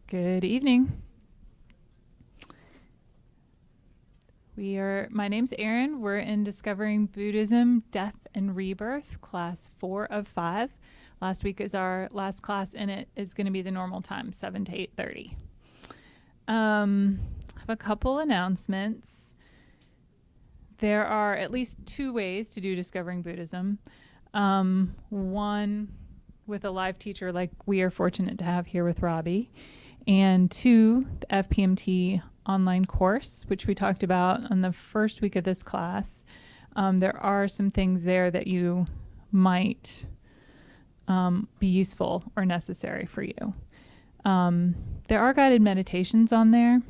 Good evening. My name's Erin. We're in Discovering Buddhism, Death and Rebirth, class 4 of 5. Last week is our last class, and it is going to be the normal time, 7 to 8:30. I have a couple announcements. There are at least 2 ways to do Discovering Buddhism. One with a live teacher like we are fortunate to have here with Robbie, and 2, the FPMT online course, which we talked about on the first week of this class. There are some things there that you might be useful or necessary for you. There are guided meditations on there.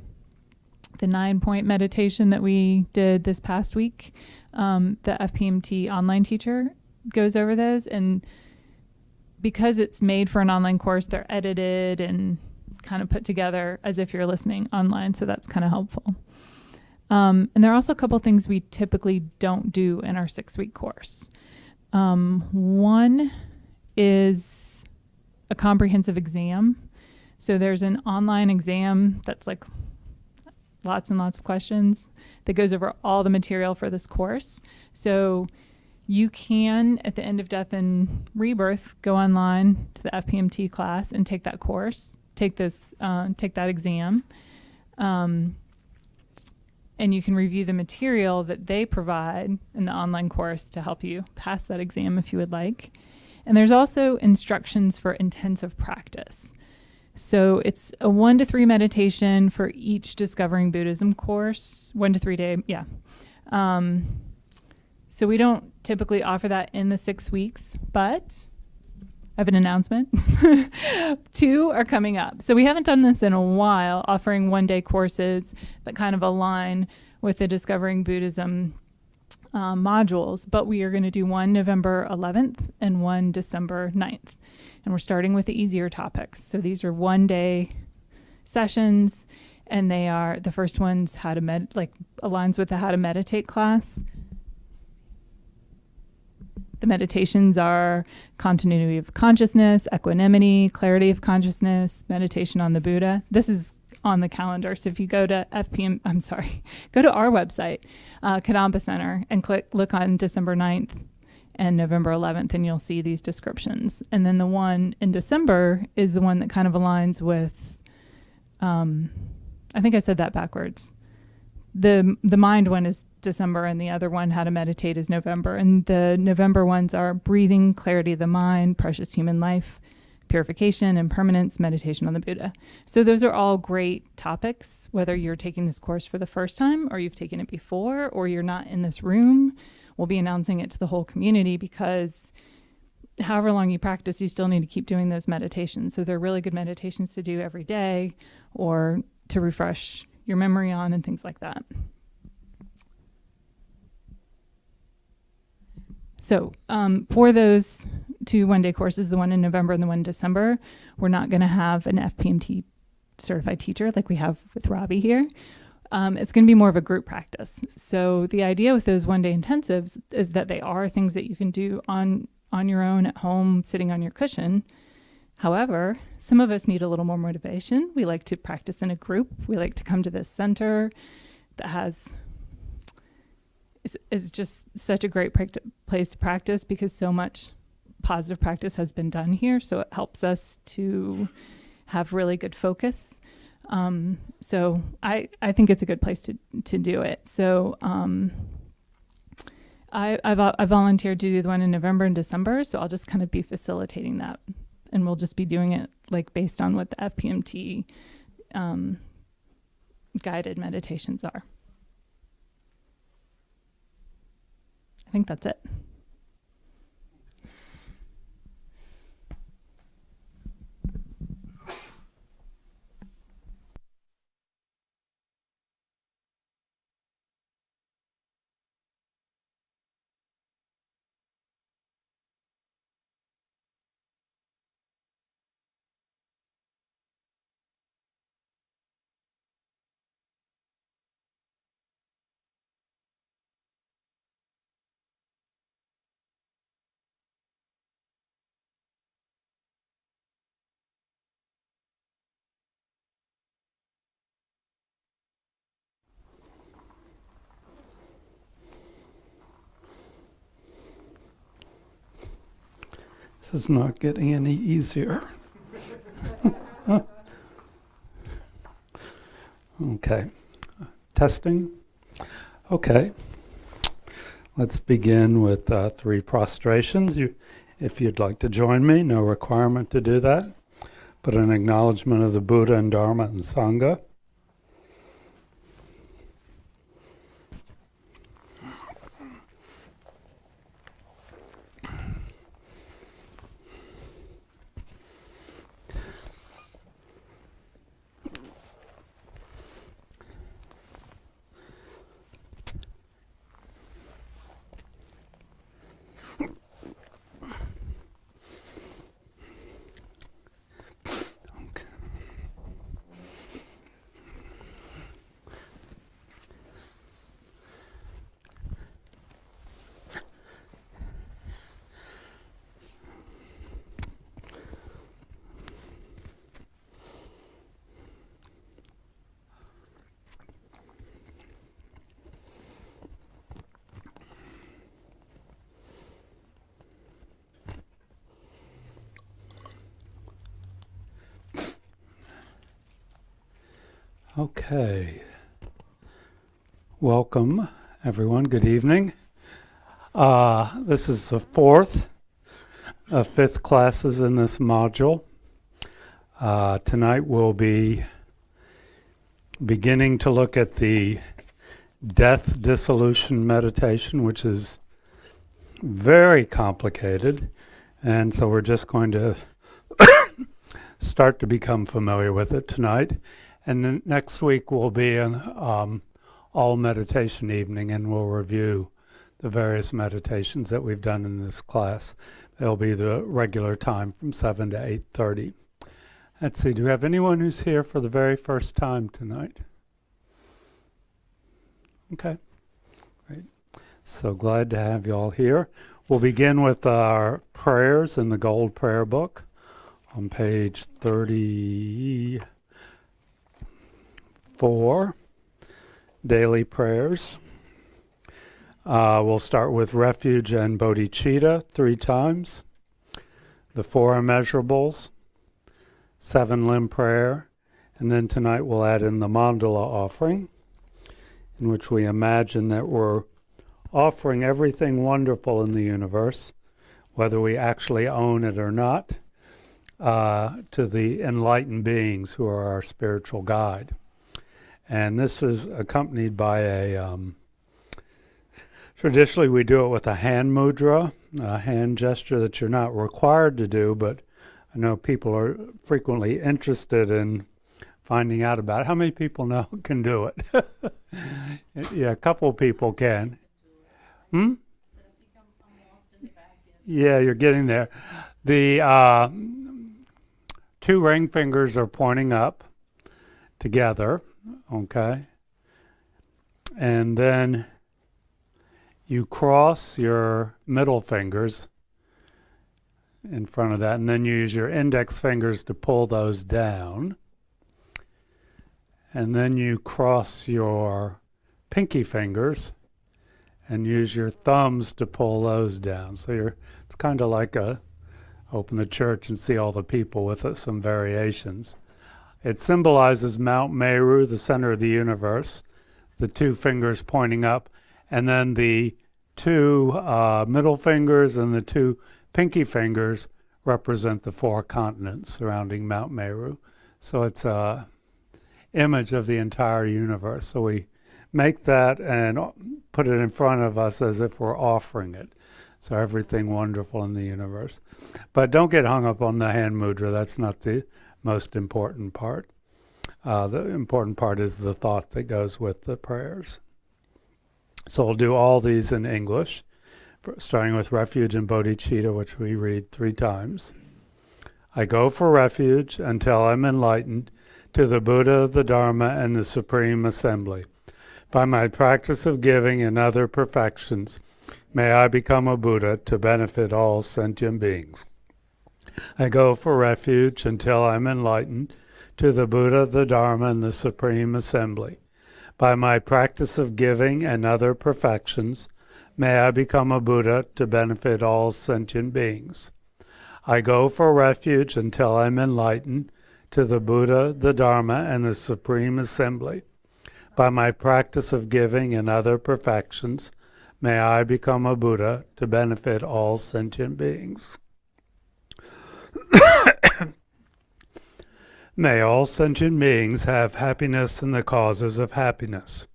The 9-point meditation that we did this past week, the FPMT online teacher goes over those, and because it's made for an online course, they're edited and kind of put together as if you're listening online, so that's kind of helpful. And there are also a couple things we typically don't do in our 6-week course. One is a comprehensive exam. So there's an online exam that's like lots and lots of questions that goes over all the material for this course. So you can, at the end of Death and Rebirth, go online to the FPMT class and take that course, take that exam, and you can review the material that they provide in the online course to help you pass that exam if you would like. And there's also instructions for intensive practice. So it's a 1 to 3 meditation for each Discovering Buddhism course, 1 to 3 day, yeah. So we don't typically offer that in the 6 weeks, but I have an announcement. 2 are coming up. So we haven't done this in a while, offering 1-day courses that kind of align with the Discovering Buddhism modules, but we are going to do one November 11th and one December 9th. And we're starting with the easier topics. So these are 1-day sessions, and they are, the first one's aligns with the how to meditate class. The meditations are continuity of consciousness, equanimity, clarity of consciousness, meditation on the Buddha. This is on the calendar. So if you go to go to our website, Kadampa Center, and look on December 9th and November 11th, and you'll see these descriptions. And then the one in December is the one that kind of aligns with, I think I said that backwards. The mind one is December, and the other one, how to meditate, is November. And the November ones are breathing, clarity of the mind, precious human life, purification, impermanence, meditation on the Buddha. So those are all great topics, whether you're taking this course for the first time or you've taken it before or you're not in this room. We'll be announcing it to the whole community because however long you practice, you still need to keep doing those meditations. So they're really good meditations to do every day or to refresh your memory on and things like that. So for those 2 1-day courses, the one in November and the one in December, we're not going to have an FPMT certified teacher like we have with Robbie here. It's going to be more of a group practice. So the idea with those 1-day intensives is that they are things that you can do on your own at home, sitting on your cushion. However, some of us need a little more motivation. We like to practice in a group. We like to come to this center that is just such a great place to practice because so much positive practice has been done here. So it helps us to have really good focus. So I think it's a good place to do it. So I volunteered to do the one in November and December, so I'll just kind of be facilitating that. And we'll just be doing it like based on what the FPMT guided meditations are. I think that's it. This is not getting any easier. Okay. Testing. Okay. Let's begin with 3 prostrations. If you'd like to join me, no requirement to do that, but an acknowledgement of the Buddha and Dharma and Sangha. Okay. Welcome, everyone. Good evening. This is the 4th of 5th classes in this module. Tonight we'll be beginning to look at the death dissolution meditation, which is very complicated. And so we're just going to start to become familiar with it tonight. And then next week will be an all meditation evening, and we'll review the various meditations that we've done in this class. They'll be the regular time from 7 to 8:30. Let's see, do we have anyone who's here for the very first time tonight? Okay, great. So glad to have you all here. We'll begin with our prayers in the Gold Prayer Book on page 34, daily prayers. We'll start with refuge and bodhicitta 3 times, the 4 immeasurables, 7-limb prayer, and then tonight we'll add in the mandala offering, in which we imagine that we're offering everything wonderful in the universe, whether we actually own it or not, to the enlightened beings who are our spiritual guide. And this is accompanied by a, traditionally we do it with a hand mudra, a hand gesture that you're not required to do, but I know people are frequently interested in finding out about it. How many people know can do it? Yeah, a couple of people can. Yeah, you're getting there. The 2 ring fingers are pointing up together, okay? And then you cross your middle fingers in front of that, and then you use your index fingers to pull those down. And then you cross your pinky fingers and use your thumbs to pull those down. So it's kind of like open the church and see all the people with some variations. It symbolizes Mount Meru, the center of the universe, the 2 fingers pointing up, and then the 2 middle fingers and the 2 pinky fingers represent the 4 continents surrounding Mount Meru. So it's an image of the entire universe. So we make that and put it in front of us as if we're offering it. So everything wonderful in the universe. But don't get hung up on the hand mudra. That's not the most important part. The important part is the thought that goes with the prayers. So we'll do all these in English, starting with refuge and bodhicitta, which we read 3 times. I go for refuge until I'm enlightened to the Buddha, the Dharma, and the Supreme Assembly. By my practice of giving and other perfections, may I become a Buddha to benefit all sentient beings. I go for refuge until I'm enlightened to the Buddha, the Dharma, and the Supreme Assembly. By my practice of giving and other perfections, may I become a Buddha to benefit all sentient beings. I go for refuge until I'm enlightened to the Buddha, the Dharma, and the Supreme Assembly. By my practice of giving and other perfections, may I become a Buddha to benefit all sentient beings. May all sentient beings have happiness in the causes of happiness.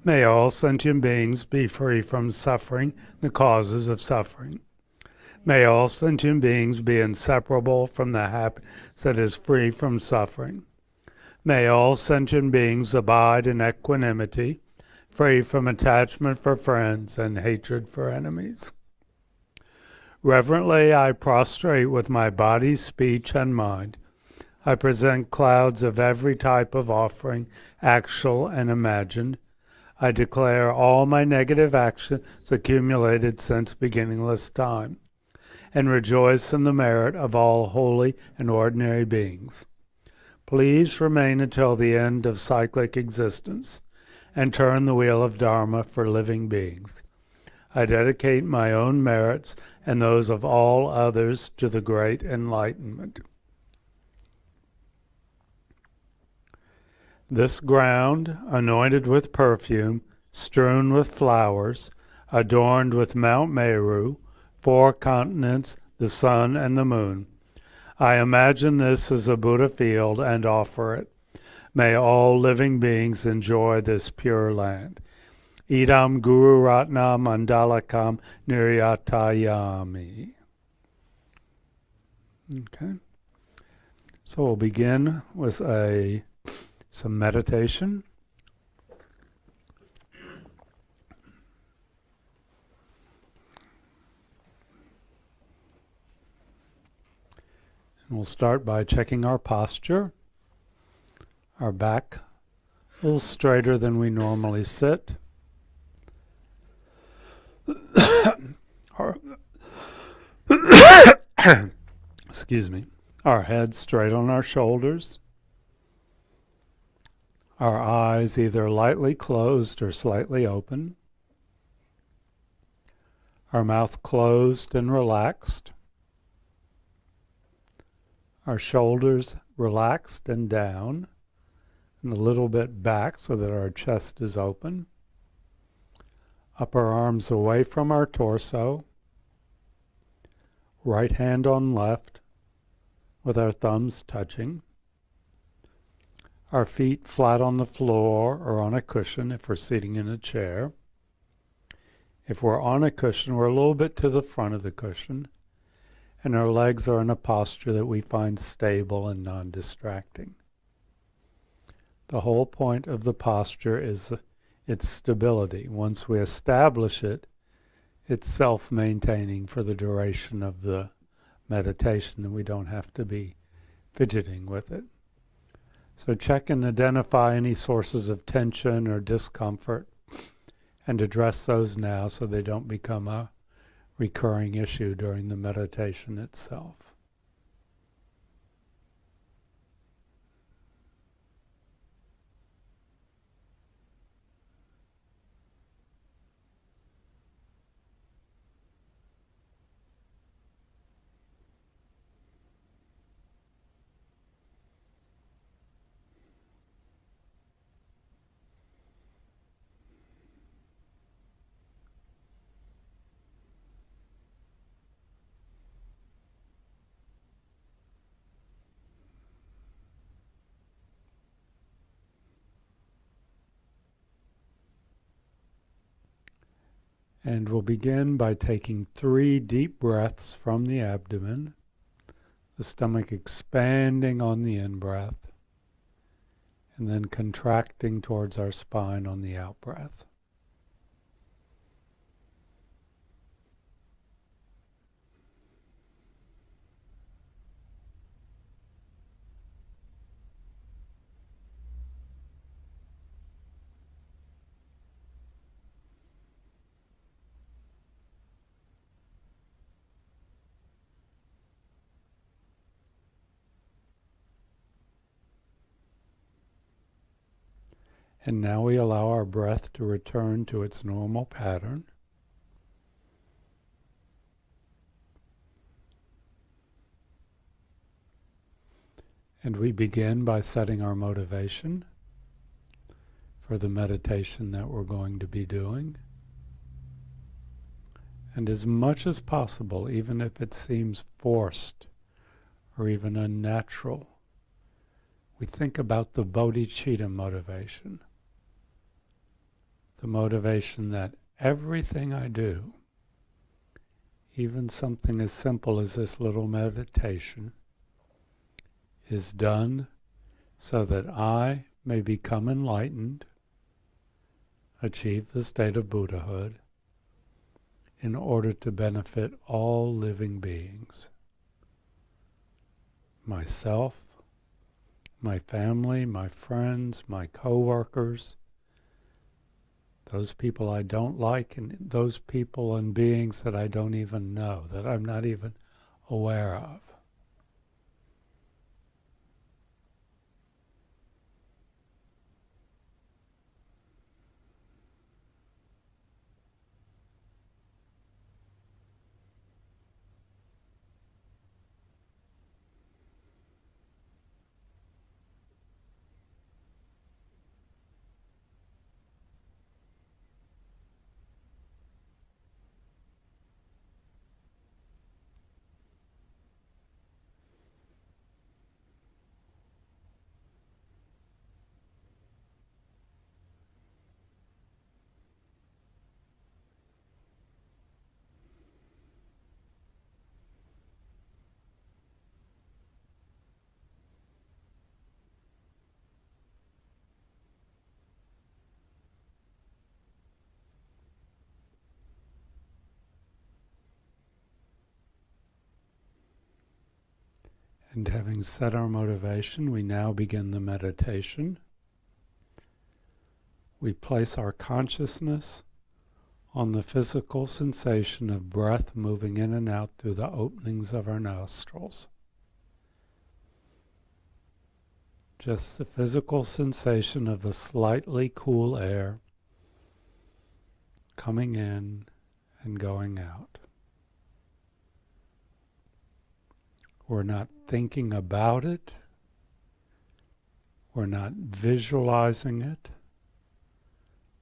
May all sentient beings be free from suffering, the causes of suffering. May all sentient beings be inseparable from the happiness that is free from suffering. May all sentient beings abide in equanimity, free from attachment for friends and hatred for enemies. Reverently I prostrate with my body, speech, and mind. I present clouds of every type of offering, actual and imagined. I declare all my negative actions accumulated since beginningless time, and rejoice in the merit of all holy and ordinary beings. Please remain until the end of cyclic existence, and turn the wheel of Dharma for living beings. I dedicate my own merits and those of all others to the great enlightenment. This ground, anointed with perfume, strewn with flowers, adorned with Mount Meru, 4 continents, the sun and the moon. I imagine this as a Buddha field and offer it. May all living beings enjoy this pure land. Idam Guru Ratna Mandalakam Niryatayami. Okay. So we'll begin with some meditation. And we'll start by checking our posture. Our back a little straighter than we normally sit. Excuse me. Our head straight on our shoulders. Our eyes either lightly closed or slightly open. Our mouth closed and relaxed. Our shoulders relaxed and down, and a little bit back so that our chest is open. Upper arms away from our torso. Right hand on left with our thumbs touching. Our feet flat on the floor or on a cushion if we're sitting in a chair. If we're on a cushion, we're a little bit to the front of the cushion, and our legs are in a posture that we find stable and non-distracting. The whole point of the posture is its stability. Once we establish it, it's self-maintaining for the duration of the meditation, and we don't have to be fidgeting with it. So check and identify any sources of tension or discomfort and address those now so they don't become a recurring issue during the meditation itself. And we'll begin by taking 3 deep breaths from the abdomen, the stomach expanding on the in-breath, and then contracting towards our spine on the out-breath. And now we allow our breath to return to its normal pattern. And we begin by setting our motivation for the meditation that we're going to be doing. And as much as possible, even if it seems forced or even unnatural, we think about the bodhicitta motivation. The motivation that everything I do, even something as simple as this little meditation, is done so that I may become enlightened, achieve the state of Buddhahood, in order to benefit all living beings. Myself, my family, my friends, my co-workers, those people I don't like, and those people and beings that I don't even know, that I'm not even aware of. And having set our motivation, we now begin the meditation. We place our consciousness on the physical sensation of breath moving in and out through the openings of our nostrils. Just the physical sensation of the slightly cool air coming in and going out. We're not thinking about it. We're not visualizing it.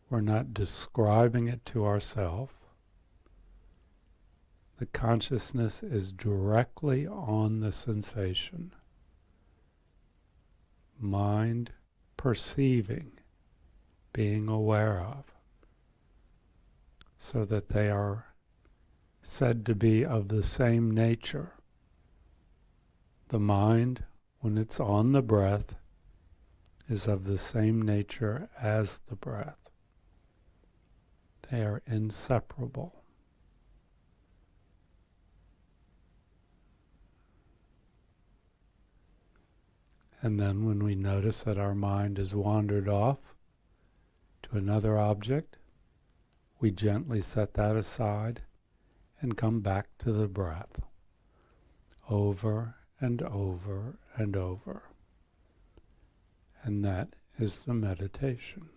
We're not describing it to ourselves. The consciousness is directly on the sensation. Mind perceiving, being aware of, so that they are said to be of the same nature. The mind, when it's on the breath, is of the same nature as the breath. They are inseparable. And then when we notice that our mind has wandered off to another object, we gently set that aside and come back to the breath, over and over and over. And that is the meditation.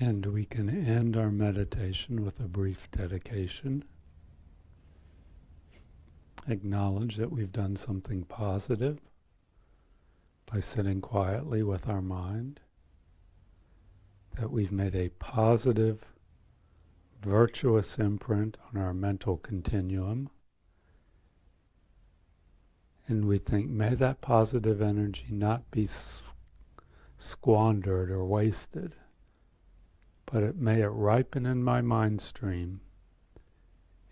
And we can end our meditation with a brief dedication. Acknowledge that we've done something positive by sitting quietly with our mind, that we've made a positive, virtuous imprint on our mental continuum. And we think, may that positive energy not be squandered or wasted, but may it ripen in my mind stream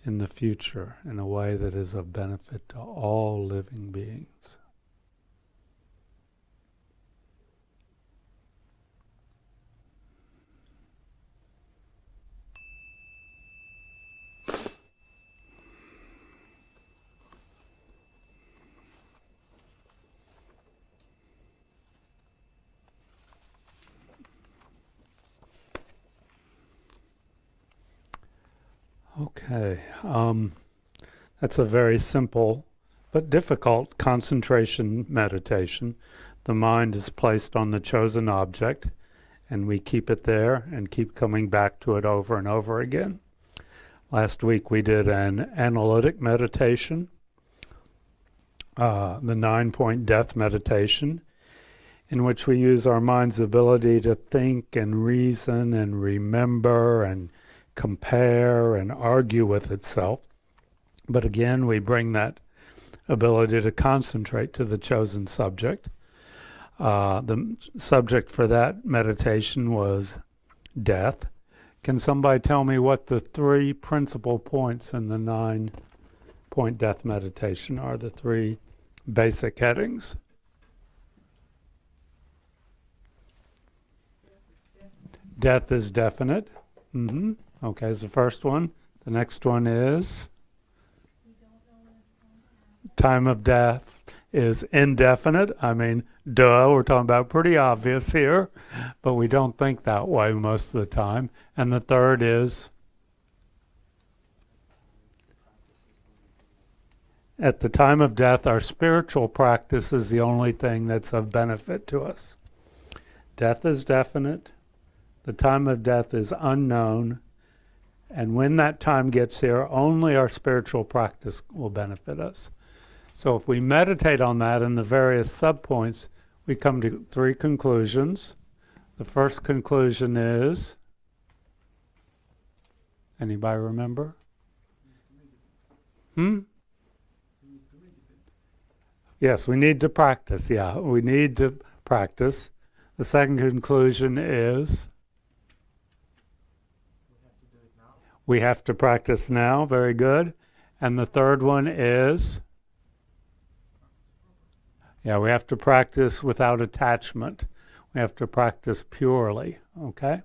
in the future in a way that is of benefit to all living beings. Okay, that's a very simple but difficult concentration meditation. The mind is placed on the chosen object, and we keep it there and keep coming back to it over and over again. Last week we did an analytic meditation, the 9-point death meditation, in which we use our mind's ability to think and reason and remember and compare and argue with itself. But again, we bring that ability to concentrate to the chosen subject. The subject for that meditation was death. Can somebody tell me what the 3 principal points in the 9-point death meditation are, the 3 basic headings? Death is definite. Mm-hmm. Okay, is the first one. The next one is time of death is indefinite. I mean, duh, we're talking about pretty obvious here, but we don't think that way most of the time. And the third is at the time of death, our spiritual practice is the only thing that's of benefit to us. Death is definite. The time of death is unknown. And when that time gets here, only our spiritual practice will benefit us. So if we meditate on that in the various subpoints, we come to 3 conclusions. The first conclusion is, anybody remember? Yes, we need to practice. Yeah, we need to practice. The second conclusion is, we have to practice now. Very good. And the third one is, we have to practice without attachment. We have to practice purely. Okay?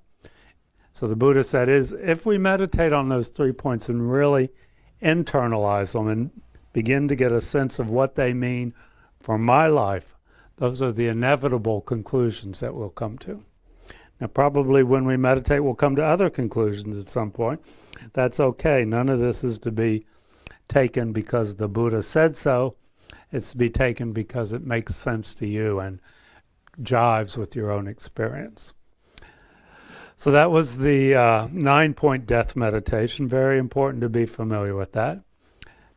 So the Buddha said if we meditate on those 3 points and really internalize them and begin to get a sense of what they mean for my life, those are the inevitable conclusions that we'll come to. Now, probably when we meditate, we'll come to other conclusions at some point. That's okay. None of this is to be taken because the Buddha said so. It's to be taken because it makes sense to you and jives with your own experience. So that was the 9-point death meditation. Very important to be familiar with that.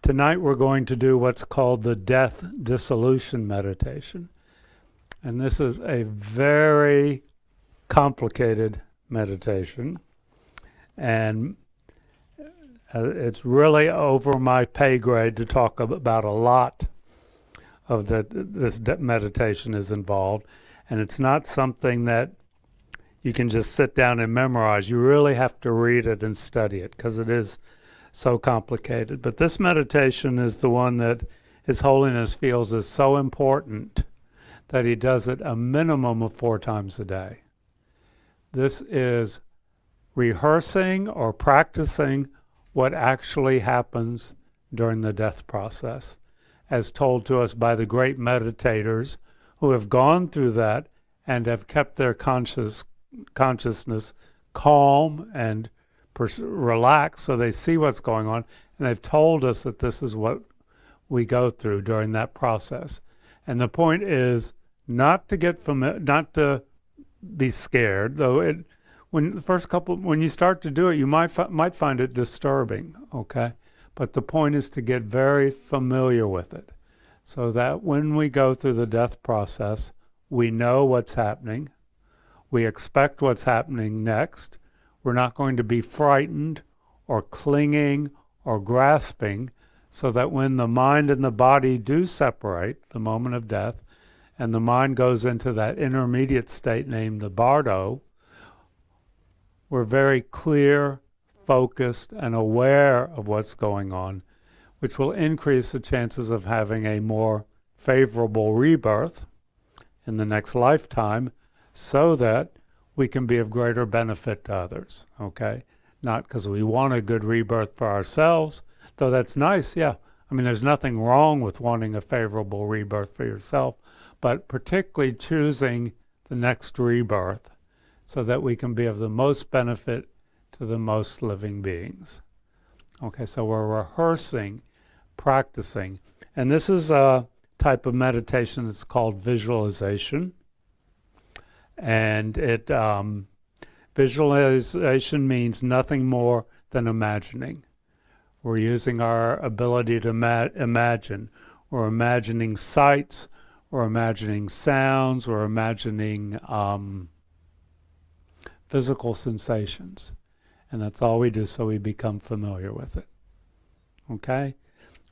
Tonight we're going to do what's called the death dissolution meditation. And this is a very complicated meditation. And it's really over my pay grade to talk about a lot of this meditation is involved. And it's not something that you can just sit down and memorize. You really have to read it and study it because it is so complicated. But this meditation is the one that His Holiness feels is so important that he does it a minimum of 4 times a day. This is rehearsing or practicing what actually happens during the death process, as told to us by the great meditators who have gone through that and have kept their consciousness calm and relaxed so they see what's going on, and they've told us that this is what we go through during that process. And the point is not to get not to be scared, though when you start to do it, you might find it disturbing, okay? But the point is to get very familiar with it, so that when we go through the death process, we know what's happening. We expect what's happening next. We're not going to be frightened or clinging or grasping, so that when the mind and the body do separate, the moment of death, and the mind goes into that intermediate state named the bardo, we're very clear, focused, and aware of what's going on, which will increase the chances of having a more favorable rebirth in the next lifetime, so that we can be of greater benefit to others, okay? Not because we want a good rebirth for ourselves, though that's nice, yeah. I mean, there's nothing wrong with wanting a favorable rebirth for yourself, but particularly choosing the next rebirth so that we can be of the most benefit to the most living beings. Okay, so we're rehearsing, practicing, and this is a type of meditation that's called visualization. And visualization means nothing more than imagining. We're using our ability to imagine. We're imagining sights, we're imagining sounds, we're imagining physical sensations. And that's all we do, so we become familiar with it. Okay?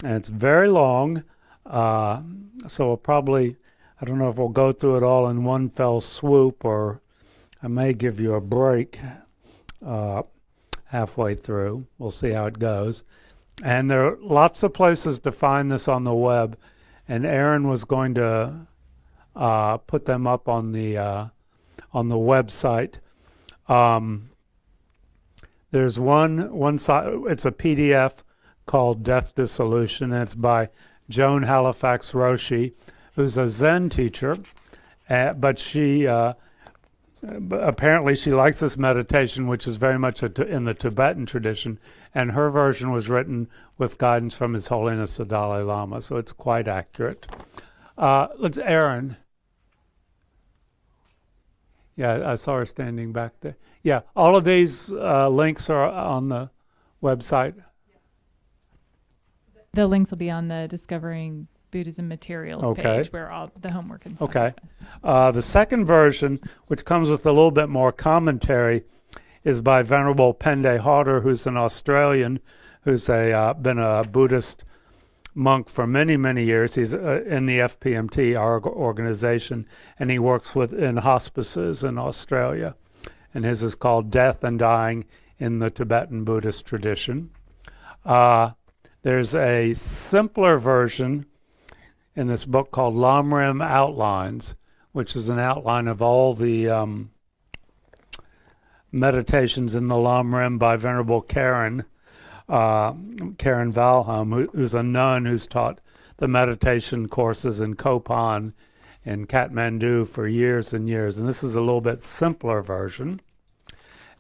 And it's very long, so we'll probably, I don't know if we'll go through it all in one fell swoop, or I may give you a break halfway through. We'll see how it goes. And there are lots of places to find this on the web, and Aaron was going to put them up on the website. There's one site, it's a PDF called Death Dissolution, and it's by Joan Halifax Roshi, who's a Zen teacher, but she apparently she likes this meditation, which is very much in the Tibetan tradition, and her version was written with guidance from His Holiness the Dalai Lama, so it's quite accurate. Let's Aaron. Yeah, I saw her standing back there. Yeah, all of these links are on the website. The links will be on the Discovering Buddhism Materials page, where all the homework and stuff is. The second version, which comes with a little bit more commentary, is by Venerable Pende Hodder, who's an Australian, who's been a Buddhist monk for many, many years. He's in the FPMT, our organization, and he works in hospices in Australia. And his is called Death and Dying in the Tibetan Buddhist Tradition. There's a simpler version in this book called Lamrim Outlines, which is an outline of all the meditations in the Lamrim by Venerable Karen Valham, who's a nun who's taught the meditation courses in Kopan in Kathmandu for years and years. And this is a little bit simpler version.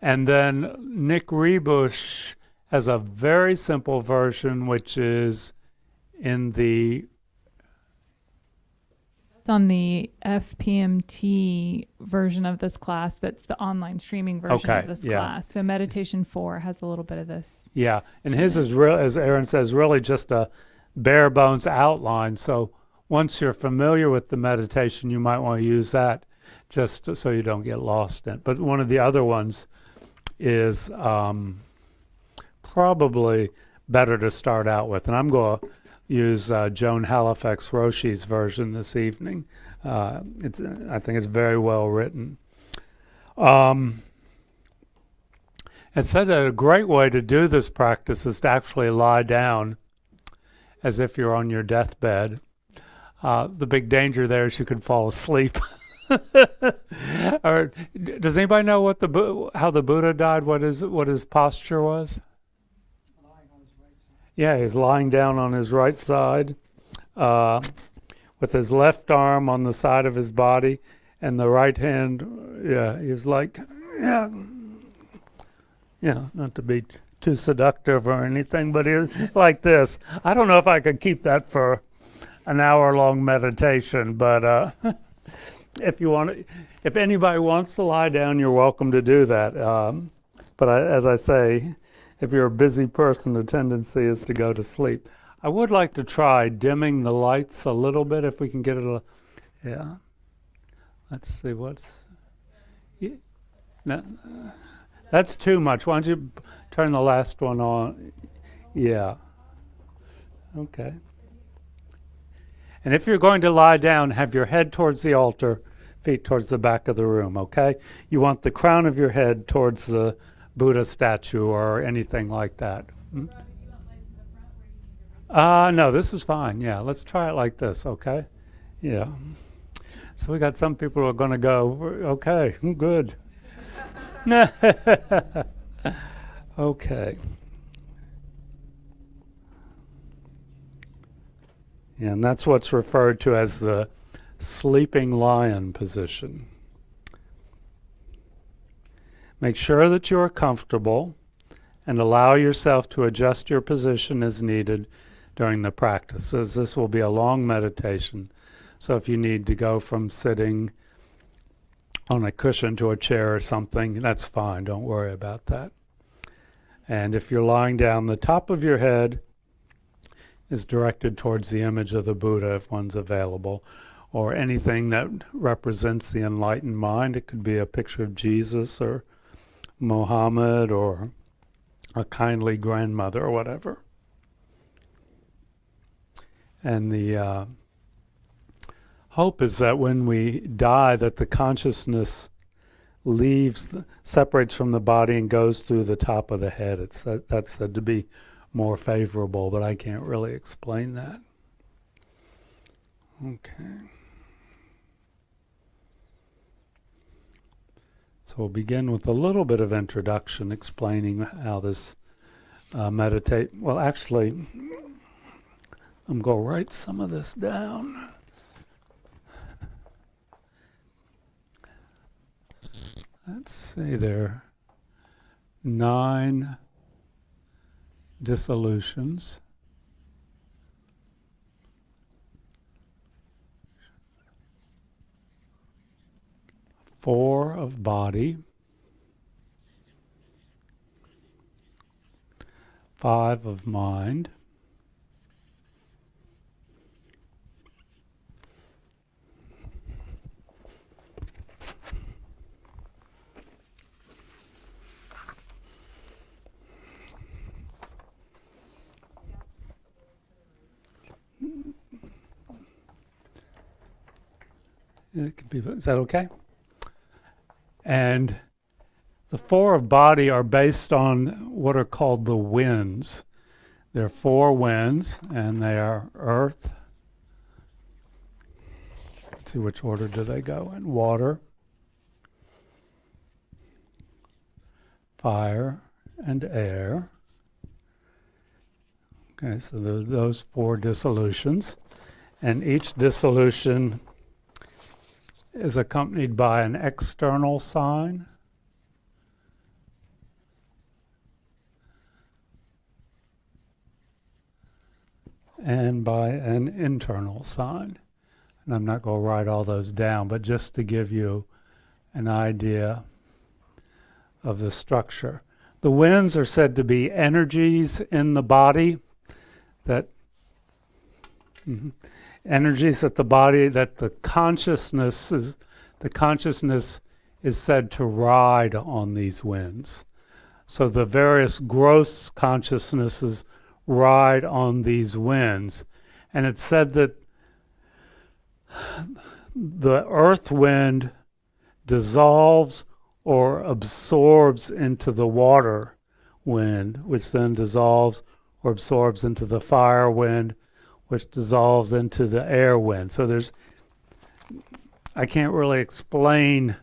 And then Nick Rebush has a very simple version, which is in the... It's on the FPMT version of this class. That's the online streaming version of this class. So Meditation 4 has a little bit of this. Yeah, and his is, real, as Aaron says, really just a bare bones outline. So once you're familiar with the meditation, you might want to use that just so you don't get lost in it. But one of the other ones is probably better to start out with. And I'm going to use Joan Halifax Roshi's version this evening. I think it's very well written. It said that a great way to do this practice is to actually lie down as if you're on your deathbed. The big danger there is you could fall asleep. Or does anybody know what how the Buddha died? What his posture was? Lying on his right side. Yeah, he's lying down on his right side, with his left arm on the side of his body, and the right hand. Yeah, he was like, not to be too seductive or anything, but he was like this. I don't know if I could keep that for an hour-long meditation, but if you want to, if anybody wants to lie down, you're welcome to do that. But as I say, if you're a busy person, the tendency is to go to sleep. I would like to try dimming the lights a little bit if we can get it. Yeah. Let's see what's. Yeah, no, that's too much. Why don't you turn the last one on? Yeah. Okay. And if you're going to lie down, have your head towards the altar, feet towards the back of the room, okay? You want the crown of your head towards the Buddha statue or anything like that. Hmm? No, this is fine. Yeah, let's try it like this, okay? Yeah. So we got some people who are going to go, okay, good. Okay. And that's what's referred to as the sleeping lion position. Make sure that you are comfortable and allow yourself to adjust your position as needed during the practice, as this will be a long meditation. So if you need to go from sitting on a cushion to a chair or something, that's fine. Don't worry about that. And if you're lying down, the top of your head is directed towards the image of the Buddha if one's available, or anything that represents the enlightened mind. It could be a picture of Jesus or Muhammad or a kindly grandmother or whatever. And the hope is that when we die, that the consciousness separates from the body and goes through the top of the head. That's said to be more favorable, but I can't really explain that. Okay. So we'll begin with a little bit of introduction, explaining how this meditate. Well, actually, I'm going to write some of this down. Let's see, there are 9 dissolutions. 4 of body. 5 of mind. 'Is that okay? And the 4 of body are based on what are called the winds. There are 4 winds, and they are earth. Let's see which order do they go in. Water, fire, and air. Okay, so those 4 dissolutions. And each dissolution is accompanied by an external sign and by an internal sign. And I'm not going to write all those down, but just to give you an idea of the structure. The winds are said to be energies in the body that energies at the body that the consciousness is said to ride on these winds. So the various gross consciousnesses ride on these winds. And it's said that the earth wind dissolves or absorbs into the water wind, which then dissolves or absorbs into the fire wind, which dissolves into the air wind. So I can't really explain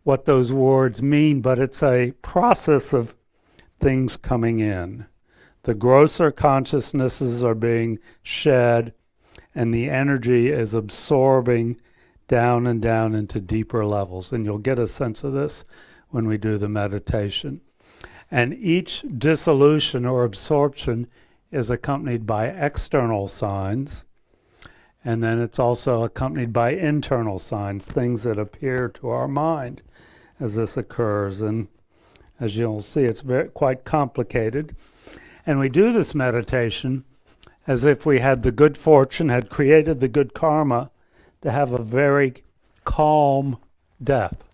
what those words mean, but it's a process of things coming in. The grosser consciousnesses are being shed, and the energy is absorbing down and down into deeper levels. And you'll get a sense of this when we do the meditation. And each dissolution or absorption is accompanied by external signs, And then it's also accompanied by internal signs, things that appear to our mind as this occurs. And as you'll see, it's quite complicated. And we do this meditation as if we had the good fortune, had created the good karma to have a very calm death,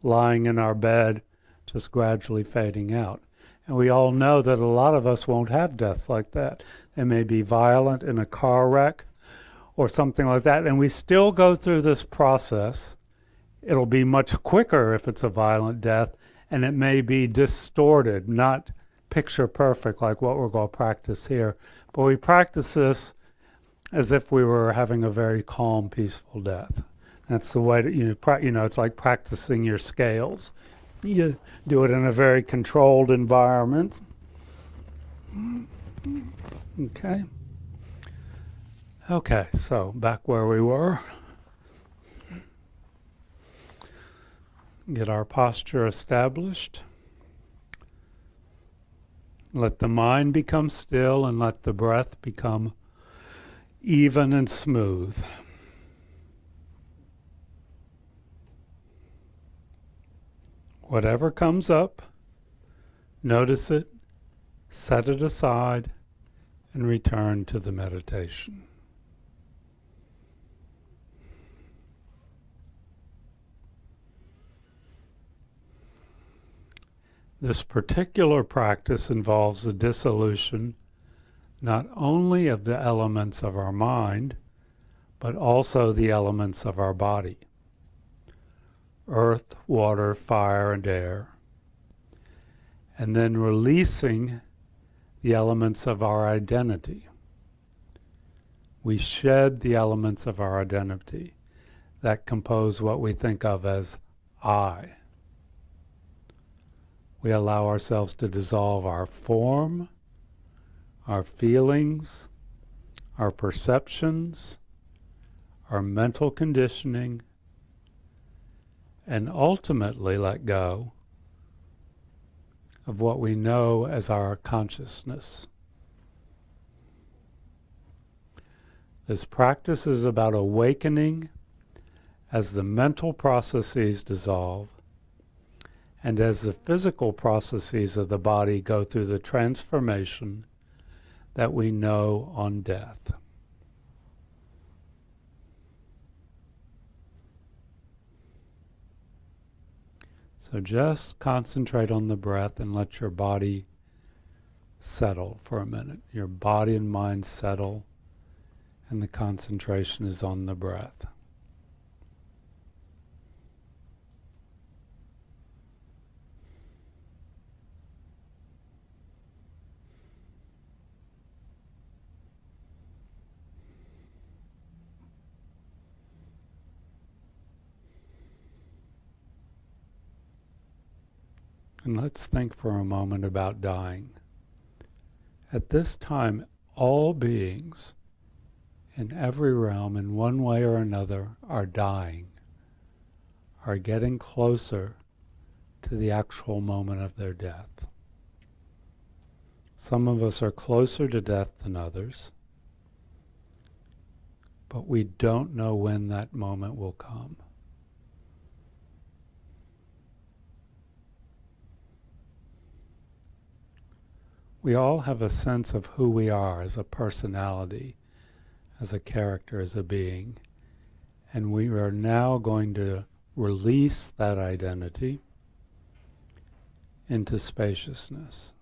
lying in our bed, just gradually fading out. And we all know that a lot of us won't have deaths like that. They may be violent in a car wreck or something like that, and we still go through this process. It'll be much quicker if it's a violent death, and it may be distorted, not picture perfect like what we're going to practice here. But we practice this as if we were having a very calm, peaceful death. That's the way to, it's like practicing your scales. You do it in a very controlled environment. Okay. Okay, so back where we were. Get our posture established. Let the mind become still and let the breath become even and smooth. Whatever comes up, notice it, set it aside, and return to the meditation. This particular practice involves the dissolution not only of the elements of our mind, but also the elements of our body. Earth, water, fire, and air. And then releasing the elements of our identity. We shed the elements of our identity that compose what we think of as I. We allow ourselves to dissolve our form, our feelings, our perceptions, our mental conditioning, and ultimately let go of what we know as our consciousness. This practice is about awakening as the mental processes dissolve and as the physical processes of the body go through the transformation that we know on death. So just concentrate on the breath and let your body settle for a minute. Your body and mind settle, and the concentration is on the breath. And let's think for a moment about dying. At this time, all beings in every realm, in one way or another, are dying, are getting closer to the actual moment of their death. Some of us are closer to death than others, but we don't know when that moment will come. We all have a sense of who we are as a personality, as a character, as a being. And we are now going to release that identity into spaciousness.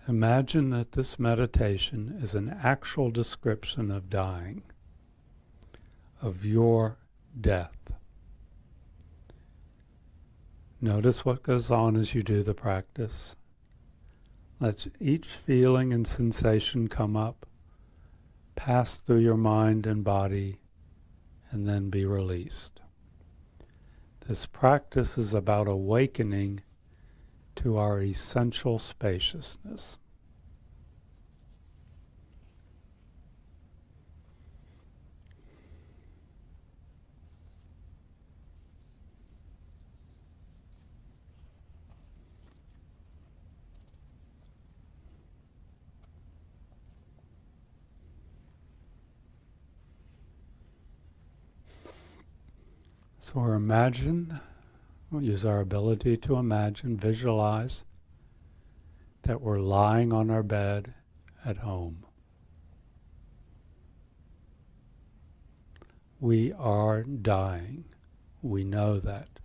Imagine that this meditation is an actual description of dying, of your death. Notice what goes on as you do the practice. Let each feeling and sensation come up, pass through your mind and body, and then be released. This practice is about awakening to our essential spaciousness. So we'll use our ability to imagine, visualize that we're lying on our bed at home. We are dying. We know that.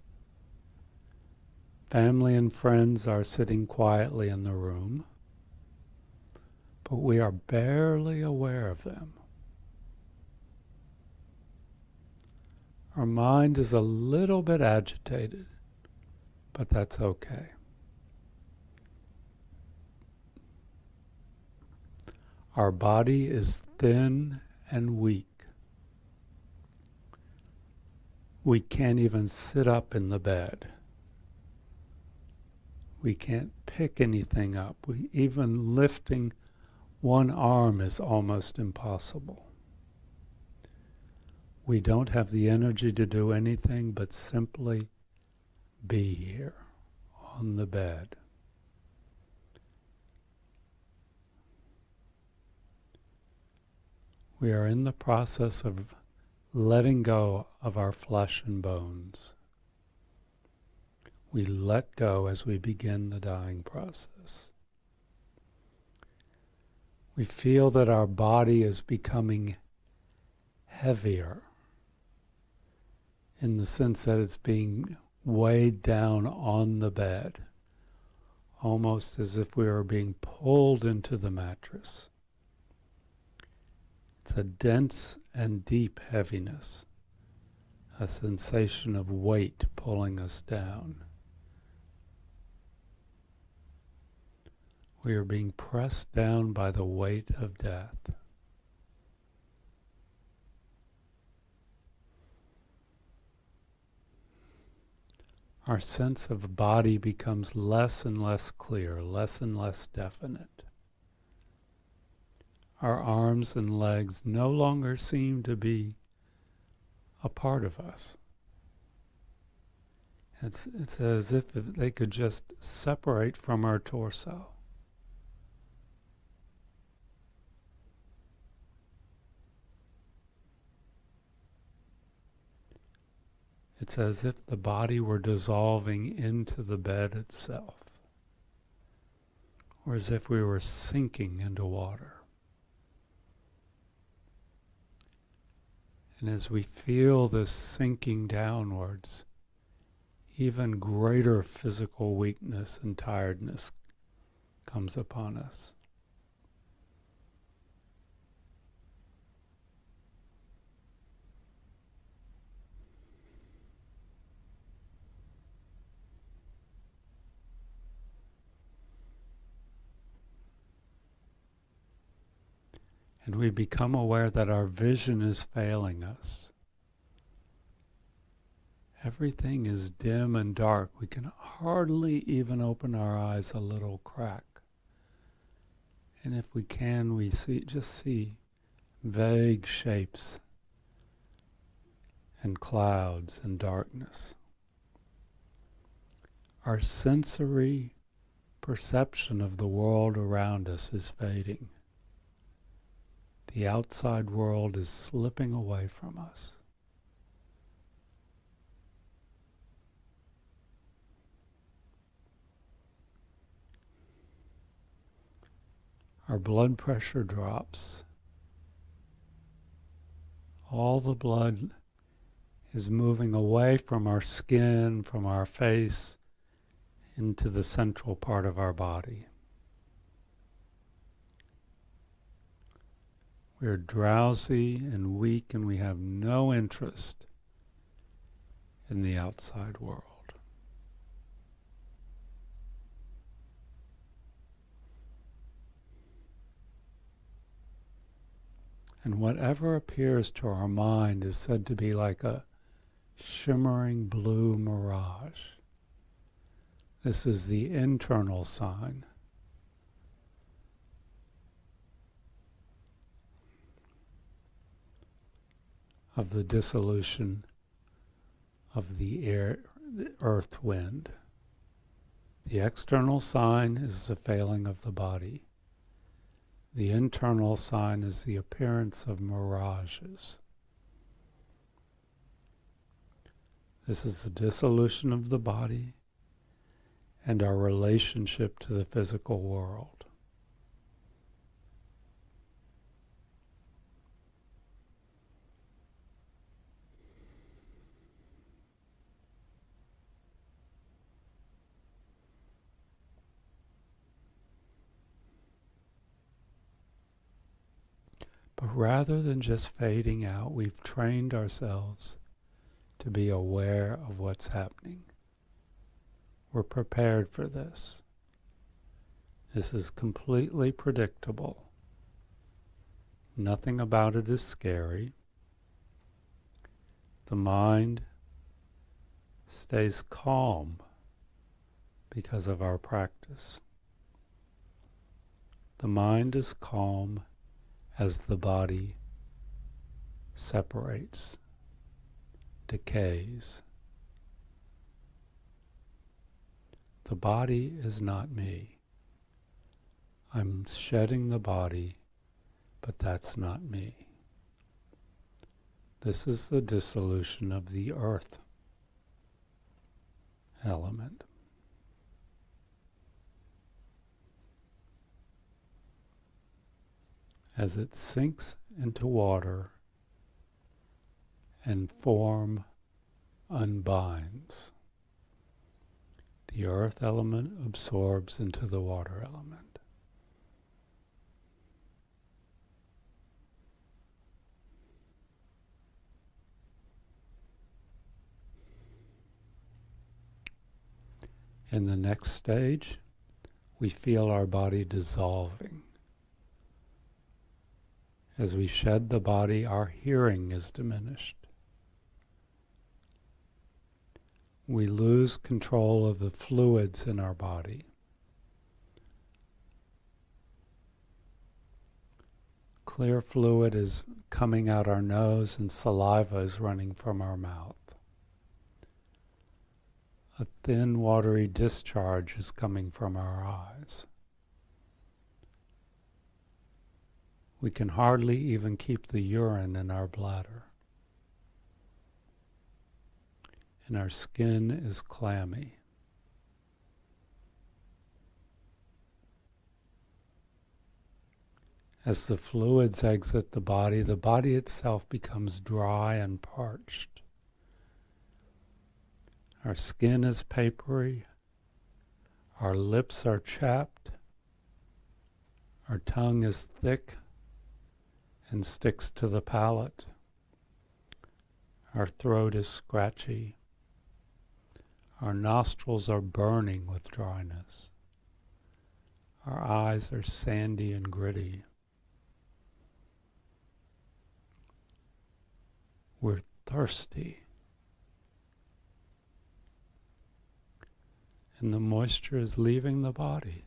Family and friends are sitting quietly in the room, but we are barely aware of them. Our mind is a little bit agitated, but that's okay. Our body is thin and weak. We can't even sit up in the bed. We can't pick anything up. Even lifting one arm is almost impossible. We don't have the energy to do anything but simply be here on the bed. We are in the process of letting go of our flesh and bones. We let go as we begin the dying process. We feel that our body is becoming heavier in the sense that it's being weighed down on the bed, almost as if we were being pulled into the mattress. It's a dense and deep heaviness, a sensation of weight pulling us down. We are being pressed down by the weight of death. Our sense of body becomes less and less clear, less and less definite. Our arms and legs no longer seem to be a part of us. It's as if they could just separate from our torso. It's as if the body were dissolving into the bed itself, or as if we were sinking into water. And as we feel this sinking downwards, even greater physical weakness and tiredness comes upon us. And we become aware that our vision is failing us. Everything is dim and dark. We can hardly even open our eyes a little crack. And if we can, we just see vague shapes and clouds and darkness. Our sensory perception of the world around us is fading. The outside world is slipping away from us. Our blood pressure drops. All the blood is moving away from our skin, from our face, into the central part of our body. We are drowsy and weak, and we have no interest in the outside world. And whatever appears to our mind is said to be like a shimmering blue mirage. This is the internal sign of the dissolution of the earth wind. The external sign is the failing of the body. The internal sign is the appearance of mirages. This is the dissolution of the body and our relationship to the physical world. But rather than just fading out, we've trained ourselves to be aware of what's happening. We're prepared for this. This is completely predictable. Nothing about it is scary. The mind stays calm because of our practice. The mind is calm as the body separates, decays. The body is not me. I'm shedding the body, but that's not me. This is the dissolution of the earth element. As it sinks into water and form unbinds, the earth element absorbs into the water element. In the next stage, we feel our body dissolving. As we shed the body, our hearing is diminished. We lose control of the fluids in our body. Clear fluid is coming out our nose and saliva is running from our mouth. A thin, watery discharge is coming from our eyes. We can hardly even keep the urine in our bladder. And our skin is clammy. As the fluids exit the body itself becomes dry and parched. Our skin is papery, our lips are chapped, our tongue is thick and sticks to the palate, our throat is scratchy, our nostrils are burning with dryness, our eyes are sandy and gritty. We're thirsty. And the moisture is leaving the body.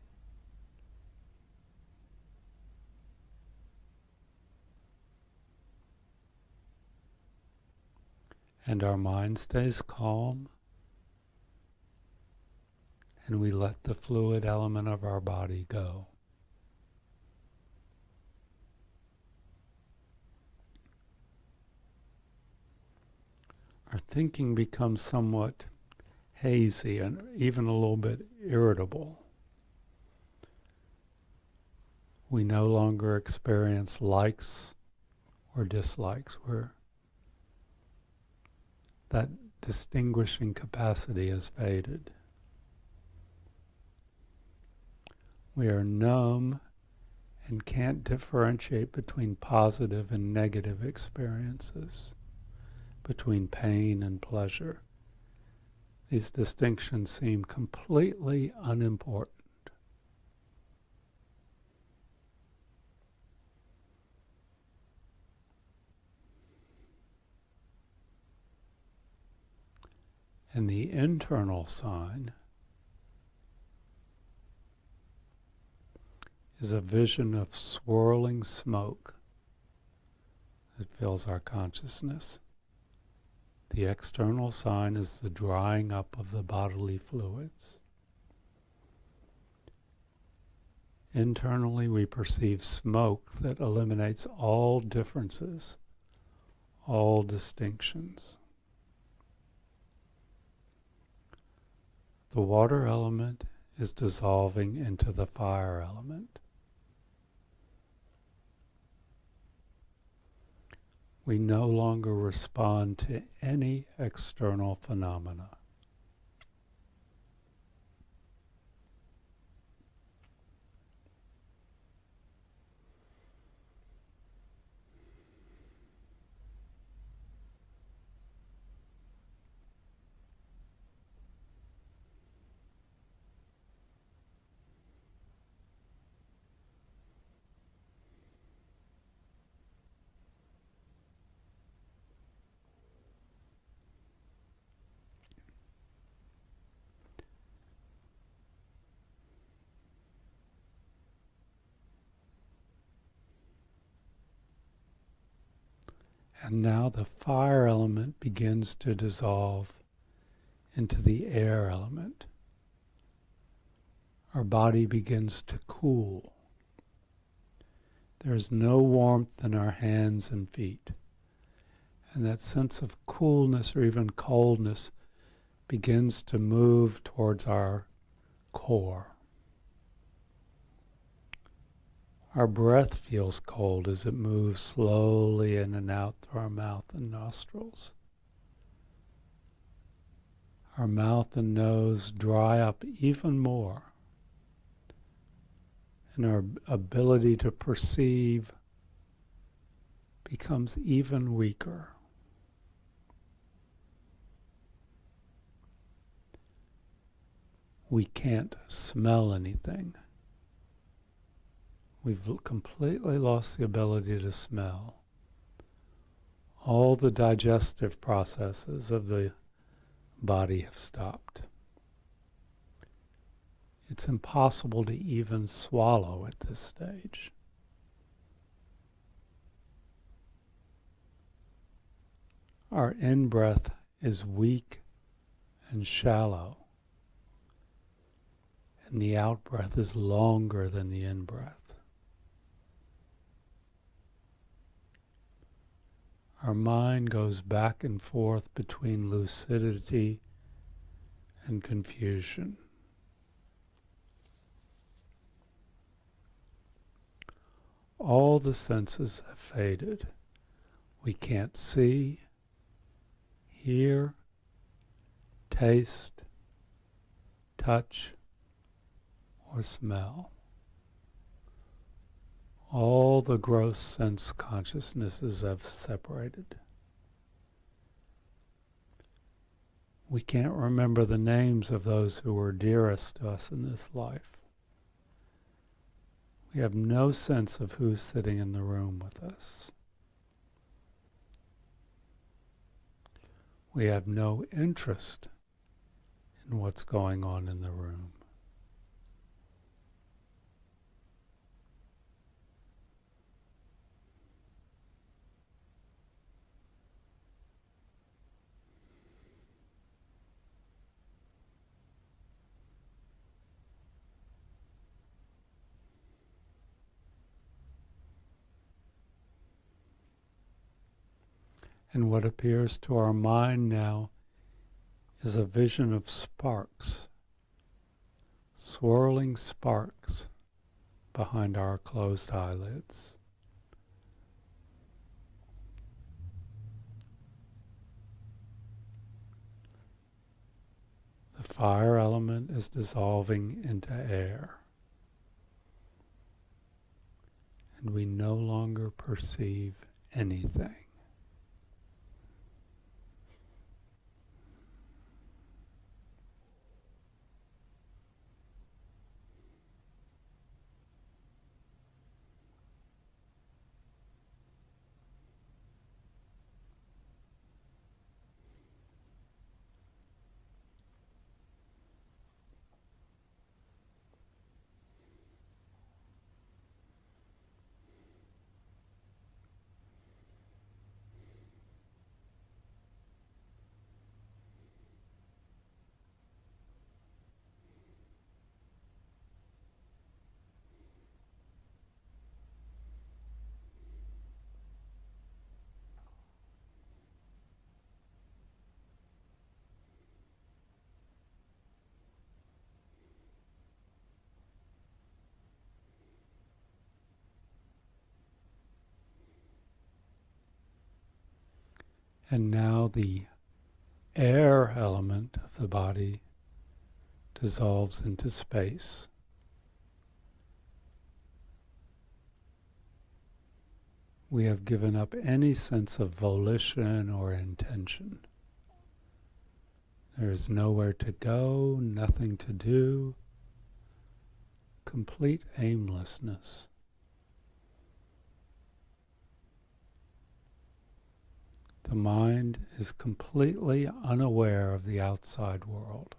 And our mind stays calm, and we let the fluid element of our body go. Our thinking becomes somewhat hazy and even a little bit irritable. We no longer experience likes or dislikes. That distinguishing capacity has faded. We are numb and can't differentiate between positive and negative experiences, between pain and pleasure. These distinctions seem completely unimportant. And the internal sign is a vision of swirling smoke that fills our consciousness. The external sign is the drying up of the bodily fluids. Internally, we perceive smoke that eliminates all differences, all distinctions. The water element is dissolving into the fire element. We no longer respond to any external phenomena. And now the fire element begins to dissolve into the air element. Our body begins to cool. There's no warmth in our hands and feet. And that sense of coolness or even coldness begins to move towards our core. Our breath feels cold as it moves slowly in and out through our mouth and nostrils. Our mouth and nose dry up even more, and our ability to perceive becomes even weaker. We can't smell anything. We've completely lost the ability to smell. All the digestive processes of the body have stopped. It's impossible to even swallow at this stage. Our in-breath is weak and shallow, and the out-breath is longer than the in-breath. Our mind goes back and forth between lucidity and confusion. All the senses have faded. We can't see, hear, taste, touch, or smell. All the gross sense consciousnesses have separated. We can't remember the names of those who were dearest to us in this life. We have no sense of who's sitting in the room with us. We have no interest in what's going on in the room. And what appears to our mind now is a vision of sparks, swirling sparks behind our closed eyelids. The fire element is dissolving into air, and we no longer perceive anything. And now the air element of the body dissolves into space. We have given up any sense of volition or intention. There is nowhere to go, nothing to do, complete aimlessness. The mind is completely unaware of the outside world.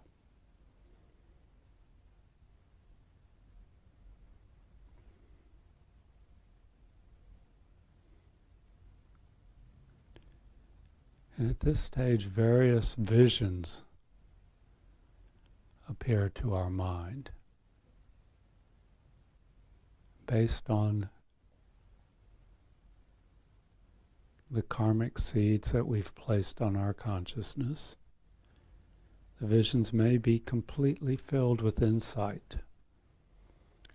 And at this stage, various visions appear to our mind based on the karmic seeds that we've placed on our consciousness. The visions may be completely filled with insight,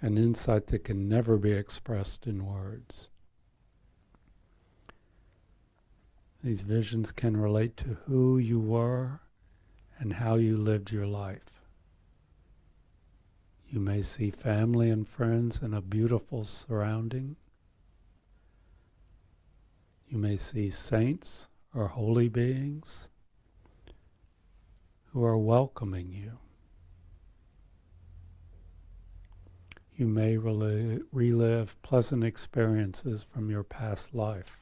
an insight that can never be expressed in words. These visions can relate to who you were and how you lived your life. You may see family and friends in a beautiful surrounding. You may see saints or holy beings who are welcoming you. You may relive pleasant experiences from your past life.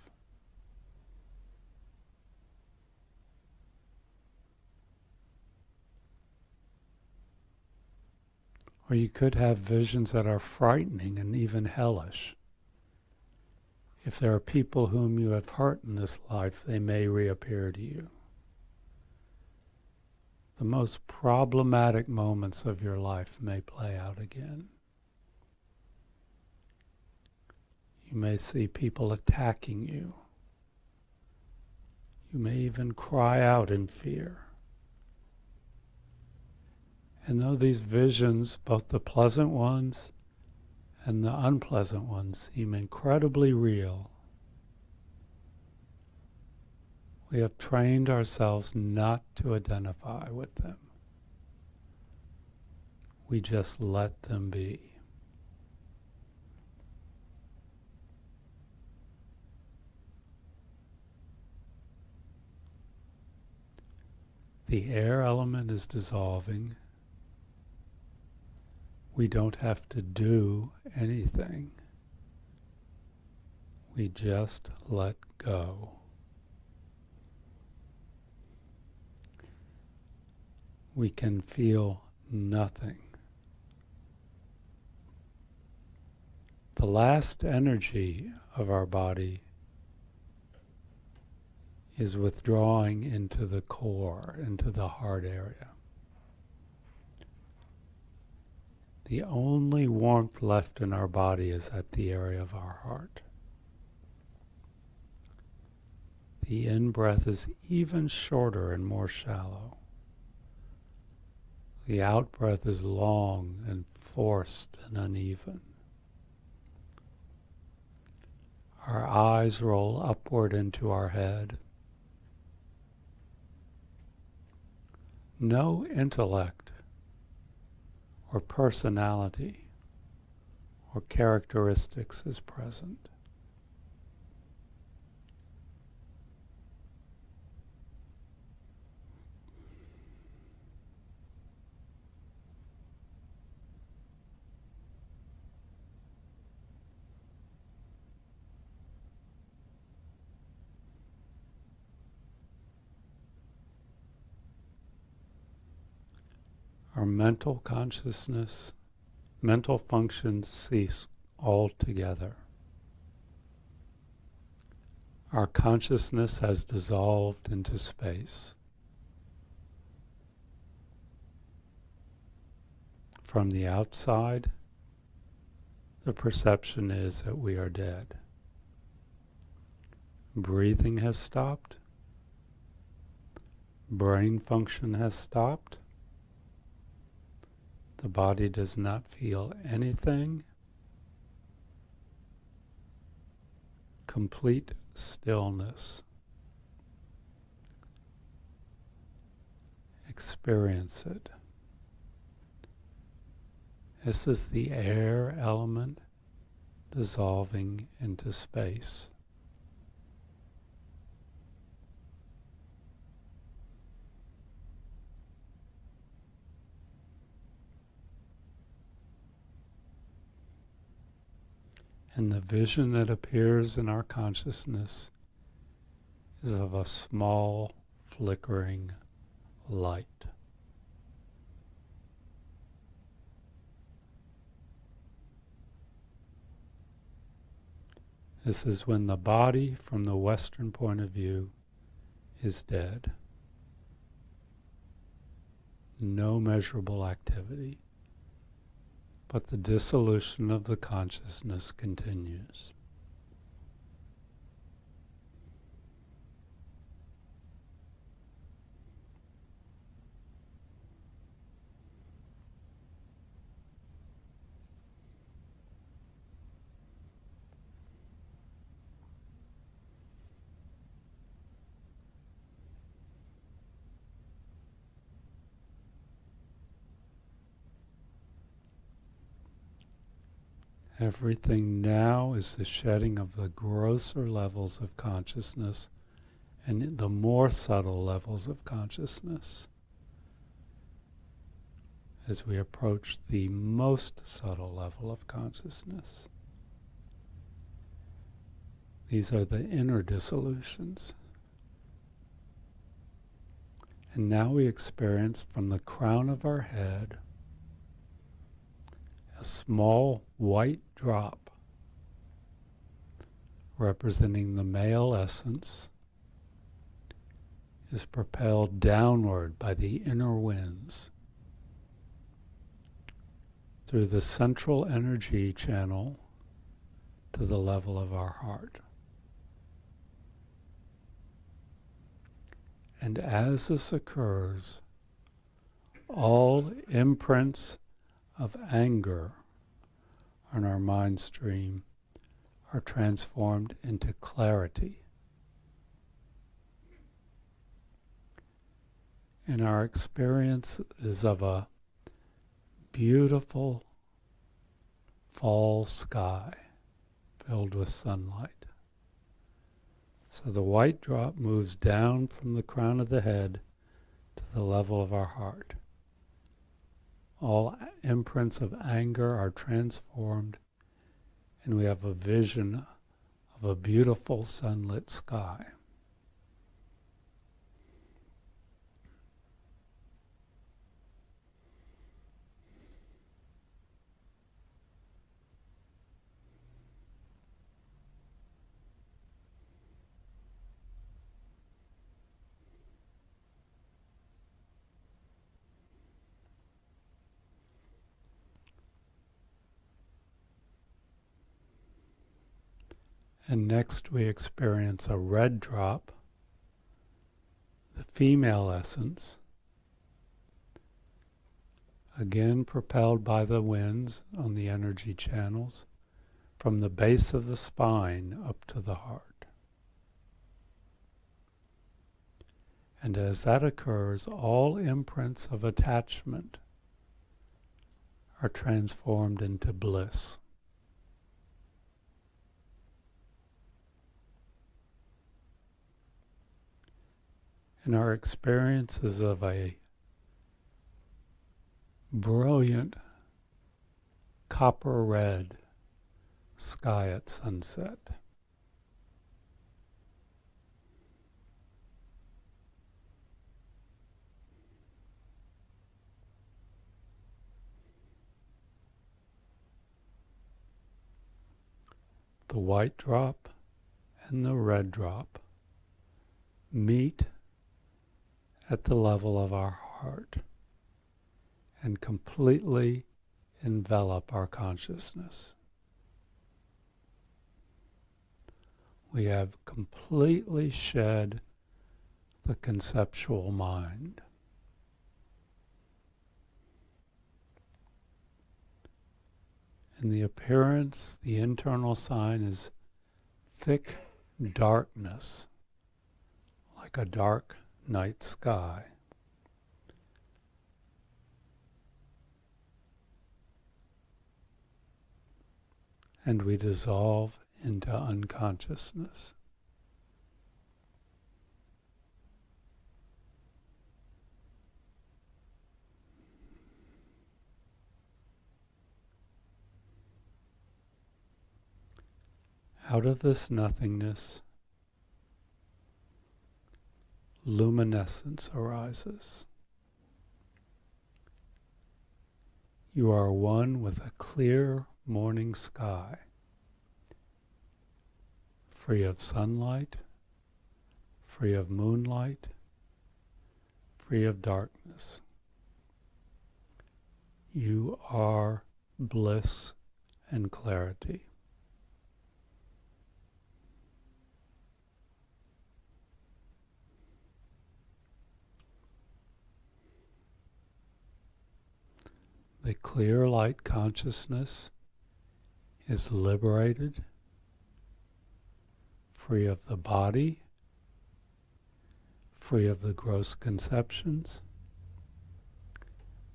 Or you could have visions that are frightening and even hellish. If there are people whom you have hurt in this life, they may reappear to you. The most problematic moments of your life may play out again. You may see people attacking you. You may even cry out in fear. And though these visions, both the pleasant ones and the unpleasant ones, seem incredibly real, we have trained ourselves not to identify with them. We just let them be. The air element is dissolving. We don't have to do anything. We just let go. We can feel nothing. The last energy of our body is withdrawing into the core, into the heart area. The only warmth left in our body is at the area of our heart. The in-breath is even shorter and more shallow. The out-breath is long and forced and uneven. Our eyes roll upward into our head. No intellect or personality or characteristics is present. Our mental consciousness, mental functions cease altogether. Our consciousness has dissolved into space. From the outside, the perception is that we are dead. Breathing has stopped. Brain function has stopped. The body does not feel anything. Complete stillness. experience it. This is the air element dissolving into space. And the vision that appears in our consciousness is of a small, flickering light. This is when the body, from the Western point of view, is dead. No measurable activity, but the dissolution of the consciousness continues. Everything now is the shedding of the grosser levels of consciousness and the more subtle levels of consciousness as we approach the most subtle level of consciousness. These are the inner dissolutions. And now we experience from the crown of our head a small white drop representing the male essence is propelled downward by the inner winds through the central energy channel to the level of our heart. And as this occurs, all imprints of anger on our mind stream are transformed into clarity. And our experience is of a beautiful fall sky filled with sunlight. So the white drop moves down from the crown of the head to the level of our heart. All imprints of anger are transformed, and we have a vision of a beautiful sunlit sky. And next we experience a red drop, the female essence, again propelled by the winds on the energy channels from the base of the spine up to the heart. And as that occurs, all imprints of attachment are transformed into bliss. And our experience is of a brilliant copper red sky at sunset. The white drop and the red drop meet at the level of our heart and completely envelop our consciousness. We have completely shed the conceptual mind. And the appearance, the internal sign is thick darkness, like a dark night sky. and we dissolve into unconsciousness. Out of this nothingness, luminescence arises. You are one with a clear morning sky, free of sunlight, free of moonlight, free of darkness. You are bliss and clarity. The clear light consciousness is liberated, free of the body, free of the gross conceptions.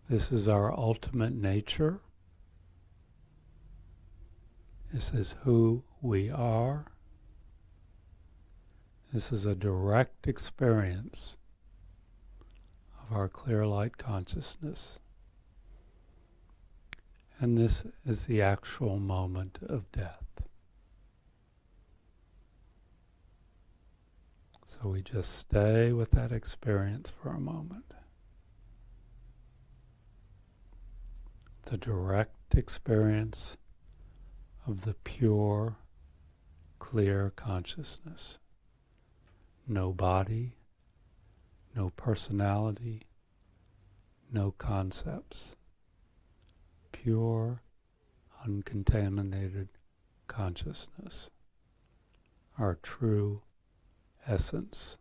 This is our ultimate nature. This is who we are. This is a direct experience of our clear light consciousness. And this is the actual moment of death. So we just stay with that experience for a moment. The direct experience of the pure, clear consciousness. No body, no personality, no concepts. Pure, uncontaminated consciousness, our true essence.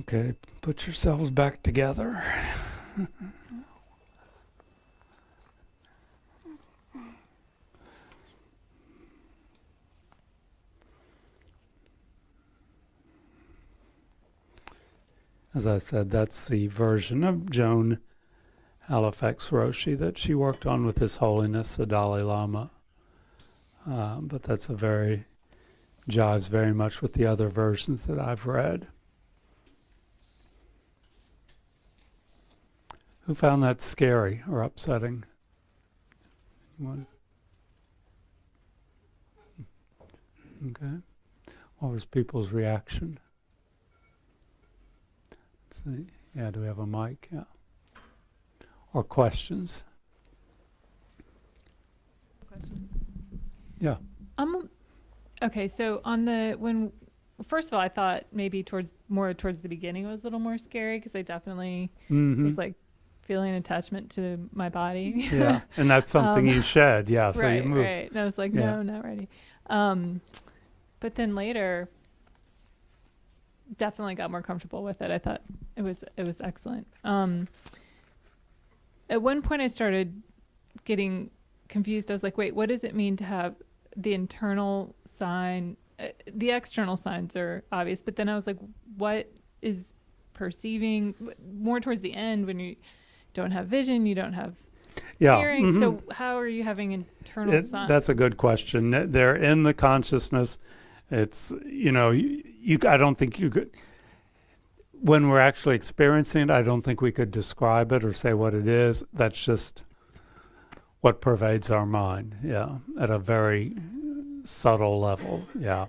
Okay, put yourselves back together. As I said, that's the version of Joan Halifax Roshi that she worked on with His Holiness the Dalai Lama. But that's jives very much with the other versions that I've read. Who found that scary or upsetting? Anyone? Okay. What was people's reaction? Let's see. Yeah, do we have a mic? Yeah. Or questions? Question. Yeah. Okay, so first of all, I thought maybe towards the beginning it was a little more scary because I definitely was like feeling attachment to my body. Yeah, and that's something you shed. Yeah, so right, you moved. Right. And I was like, no, not ready. But then later, definitely got more comfortable with it. I thought it was excellent. At one point, I started getting confused. I was like, wait, what does it mean to have the internal sign? The external signs are obvious, but then I was like, what is perceiving? More towards the end, when you don't have vision, you don't have hearing. So how are you having internal signs? That's a good question. They're in the consciousness. It's, I don't think you could, when we're actually experiencing it, I don't think we could describe it or say what it is. That's just what pervades our mind, at a very subtle level, I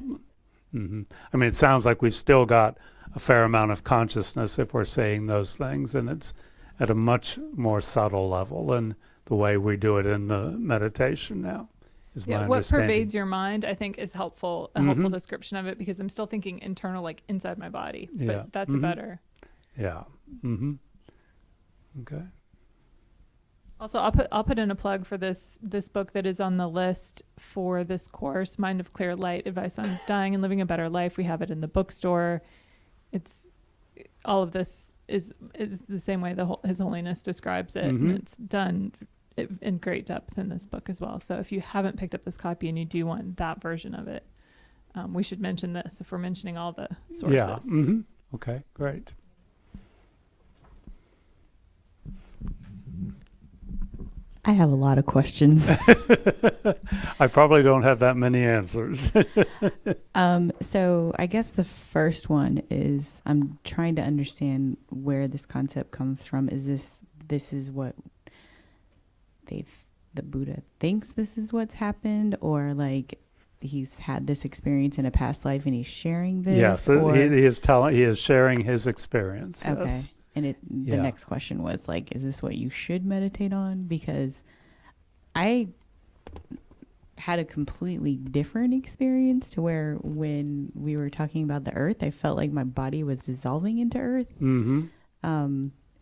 mean, it sounds like we've still got a fair amount of consciousness if we're saying those things, and it's at a much more subtle level than the way we do it in the meditation now. is my Yeah, what understanding. pervades your mind, I think, is helpful. A helpful description of it, because I'm still thinking internal, like inside my body. Yeah. But that's a better. Yeah. Okay. Also, I'll put in a plug for this book that is on the list for this course, Mind of Clear Light: Advice on Dying and Living a Better Life. We have it in the bookstore. It's all of this is the same way His Holiness describes it, and it's done in great depth in this book as well. So if you haven't picked up this copy and you do want that version of it, we should mention this if we're mentioning all the sources. Yeah. Okay, great. I have a lot of questions. I probably don't have that many answers. So I guess the first one is I'm trying to understand where this concept comes from. Is this is what the Buddha thinks this is what's happened, or like he's had this experience in a past life and he's sharing this? Yeah, so he is sharing his experience. Okay. Yes. And the next question was like, is this what you should meditate on? Because I had a completely different experience to where when we were talking about the earth, I felt like my body was dissolving into earth.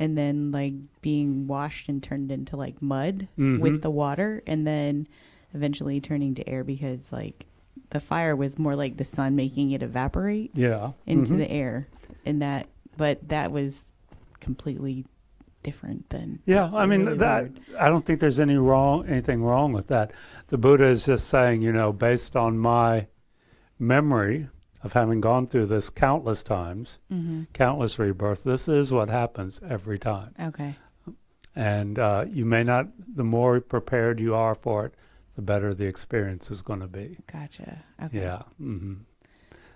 And then like being washed and turned into like mud with the water, and then eventually turning to air, because like the fire was more like the sun making it evaporate into the air. And but that was completely different than I mean really that weird. I don't think there's anything wrong with that. The Buddha is just saying, based on my memory of having gone through this countless times, countless rebirths, this is what happens every time. Okay. And you may not, the more prepared you are for it, the better the experience is going to be. Gotcha. Okay. Yeah.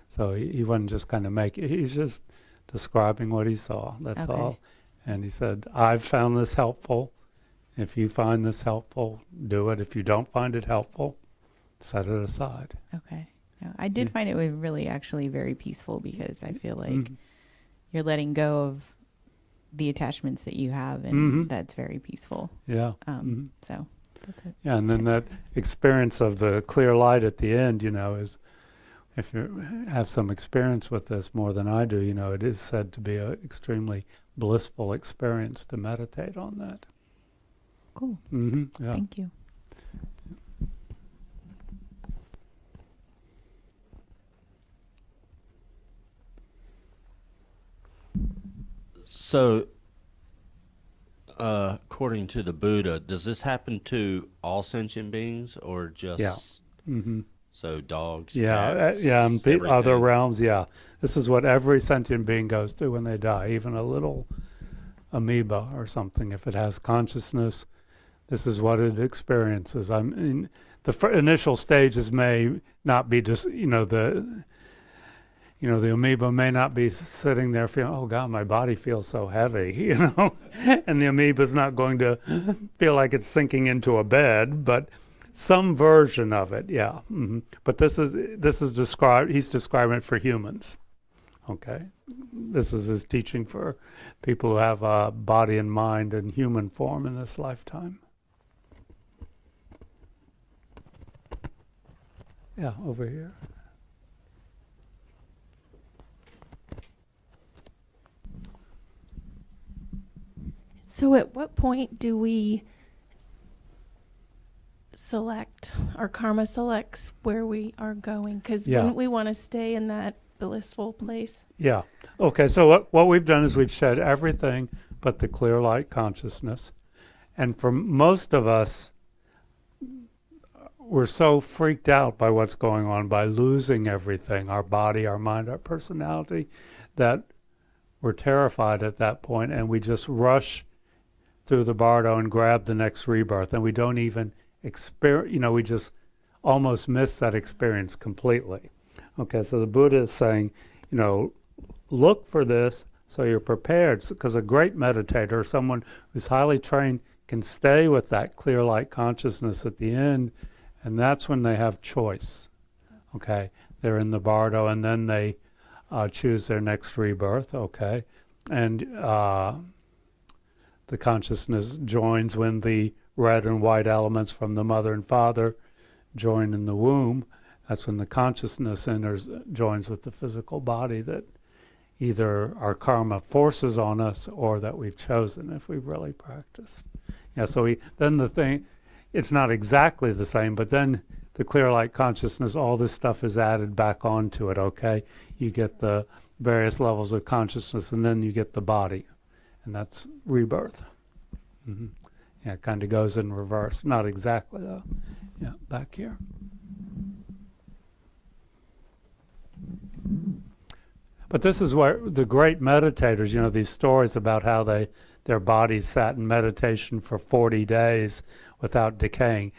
So he wasn't just kind of he's just describing what he saw. That's all. And he said, I've found this helpful. If you find this helpful, do it. If you don't find it helpful, set it aside. Okay. No, I did find it was really actually very peaceful, because I feel like you're letting go of the attachments that you have, and that's very peaceful. Yeah. So that's it. Yeah, and then that experience of the clear light at the end, is, if you have some experience with this more than I do, it is said to be an extremely blissful experience to meditate on that. Cool. Yeah. Thank you. So, according to the Buddha, does this happen to all sentient beings, or just so dogs, cats, and other everything? realms? Yeah, this is what every sentient being goes through when they die. Even a little amoeba or something, if it has consciousness, this is what it experiences. I mean, the initial stages may not be just the amoeba may not be sitting there feeling, oh God, my body feels so heavy, and the amoeba's not going to feel like it's sinking into a bed, but some version of it, yeah. But this is described. He's describing it for humans. Okay, this is his teaching for people who have a body and mind in human form in this lifetime. Yeah, over here. So at what point do we select, our karma selects where we are going? Because wouldn't we want to stay in that blissful place? Yeah. Okay, so what we've done is we've shed everything but the clear light consciousness. And for most of us, we're so freaked out by what's going on, by losing everything, our body, our mind, our personality, that we're terrified at that point, and we just rush through the bardo and grab the next rebirth, and we don't even experience, we just almost miss that experience completely. Okay, so the Buddha is saying, look for this so you're prepared, because a great meditator, someone who's highly trained, can stay with that clear light consciousness at the end, and that's when they have choice. Okay, they're in the bardo, and then they choose their next rebirth. Okay, and the consciousness joins when the red and white elements from the mother and father join in the womb, that's when the consciousness joins with the physical body that either our karma forces on us or that we've chosen if we've really practiced. Yeah, so then the thing, it's not exactly the same, but then the clear light consciousness, all this stuff is added back onto it, okay? You get the various levels of consciousness, and then you get the body, and that's rebirth. Mm-hmm. Yeah, it kind of goes in reverse. Not exactly, though. Yeah, back here. But this is where the great meditators, these stories about how their bodies sat in meditation for 40 days without decaying.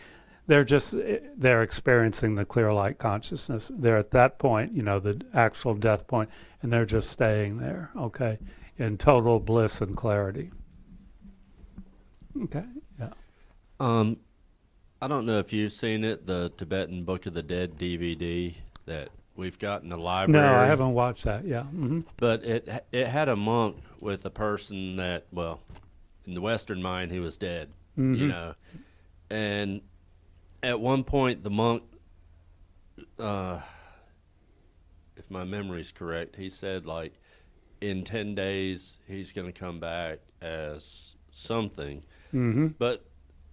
They're experiencing the clear light consciousness. They're at that point, the actual death point, and they're just staying there, okay, in total bliss and clarity. Okay, yeah. I don't know if you've seen it, the Tibetan Book of the Dead DVD that we've got in the library. No, I haven't watched that, yeah. Mm-hmm. But it had a monk with a person that, well, in the Western mind, he was dead, Mm-hmm. And at one point, the monk, if my memory's correct, he said, like, in 10 days, he's going to come back as something. Mm-hmm. But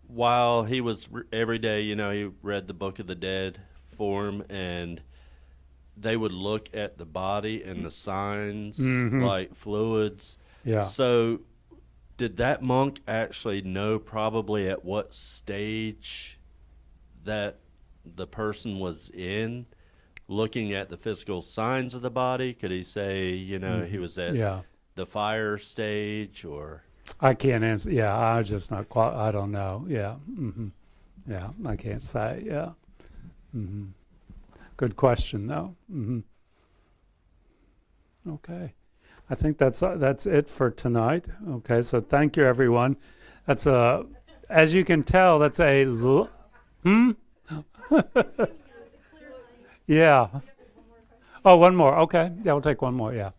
while he was, every day, he read the Book of the Dead for him, and they would look at the body and the signs, Mm-hmm. like fluids. Yeah. So did that monk actually know probably at what stage that the person was in, looking at the physical signs of the body? Could he say, he was at the fire stage, or? I can't answer. Yeah, I just not quite. I don't know. Yeah. Mm-hmm. Yeah, I can't say. Yeah. Mm-hmm. Good question, though. Mm-hmm. Okay. I think that's it for tonight. Okay, so thank you, everyone. That's as you can tell, that's yeah. Oh, one more. Okay. Yeah, we'll take one more. Yeah.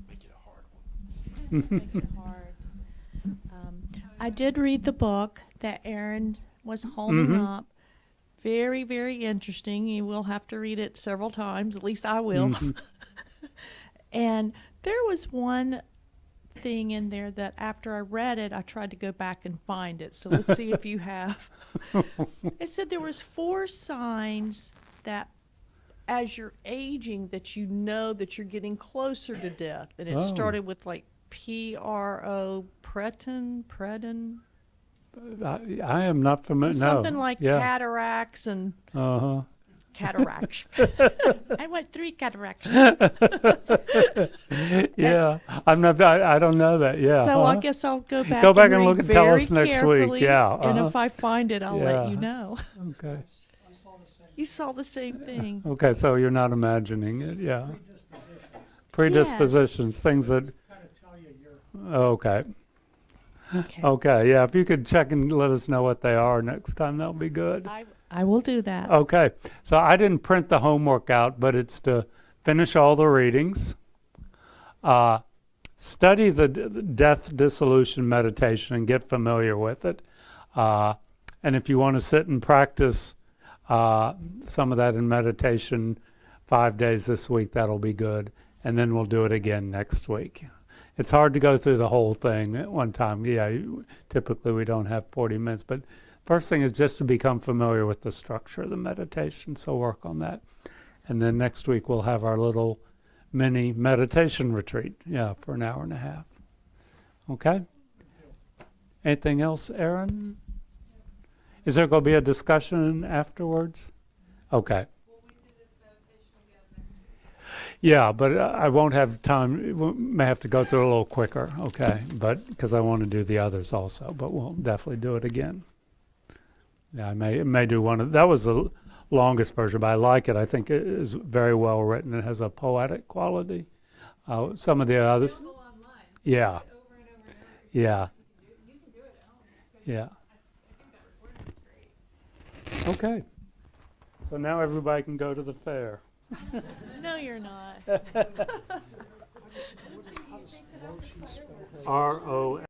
Make it a hard one. Make it hard. I did read the book that Aaron was holding Mm-hmm. up. Very, very interesting. You will have to read it several times. At least I will. Mm-hmm. And there was one thing in there that after I read it, I tried to go back and find it. So let's see if you have. It said there was 4 signs that as you're aging that you know that you're getting closer to death. And it started with like P-R-O, Predin. I am not familiar. Something no. like Yeah. cataracts and Uh-huh. cataracts. I want 3 cataracts. Yeah, I'm not. I don't know that. Yeah. So I uh-huh. guess I'll go back. Go back and read look and tell very us next carefully, week. Yeah. And uh-huh. if I find it, I'll let you Yeah. know. Okay. I saw the same. You saw the same thing. Okay, so you're not imagining it. Yeah. Predispositions, things that. Kind of tell you you're. Okay. Okay. Okay. Yeah. If you could check and let us know what they are next time, that'll be good. I will do that. Okay. So I didn't print the homework out, but it's to finish all the readings, study the death dissolution meditation and get familiar with it. And if you want to sit and practice some of that in meditation 5 days this week, that'll be good. And then we'll do it again next week. It's hard to go through the whole thing at one time. Yeah, typically we don't have 40 minutes, but first thing is just to become familiar with the structure of the meditation, so work on that. And then next week we'll have our little mini meditation retreat, for an hour and a half. Okay? Anything else, Aaron? Is there going to be a discussion afterwards? Okay. Yeah, but I won't have time. We may have to go through it a little quicker, okay? But because I want to do the others also, but we'll definitely do it again. Yeah, I may do one of that. Was the longest version, but I like it. I think it is very well written. It has a poetic quality. Some of the others, yeah, yeah, yeah. Okay, so now everybody can go to the fair. No, you're not. RO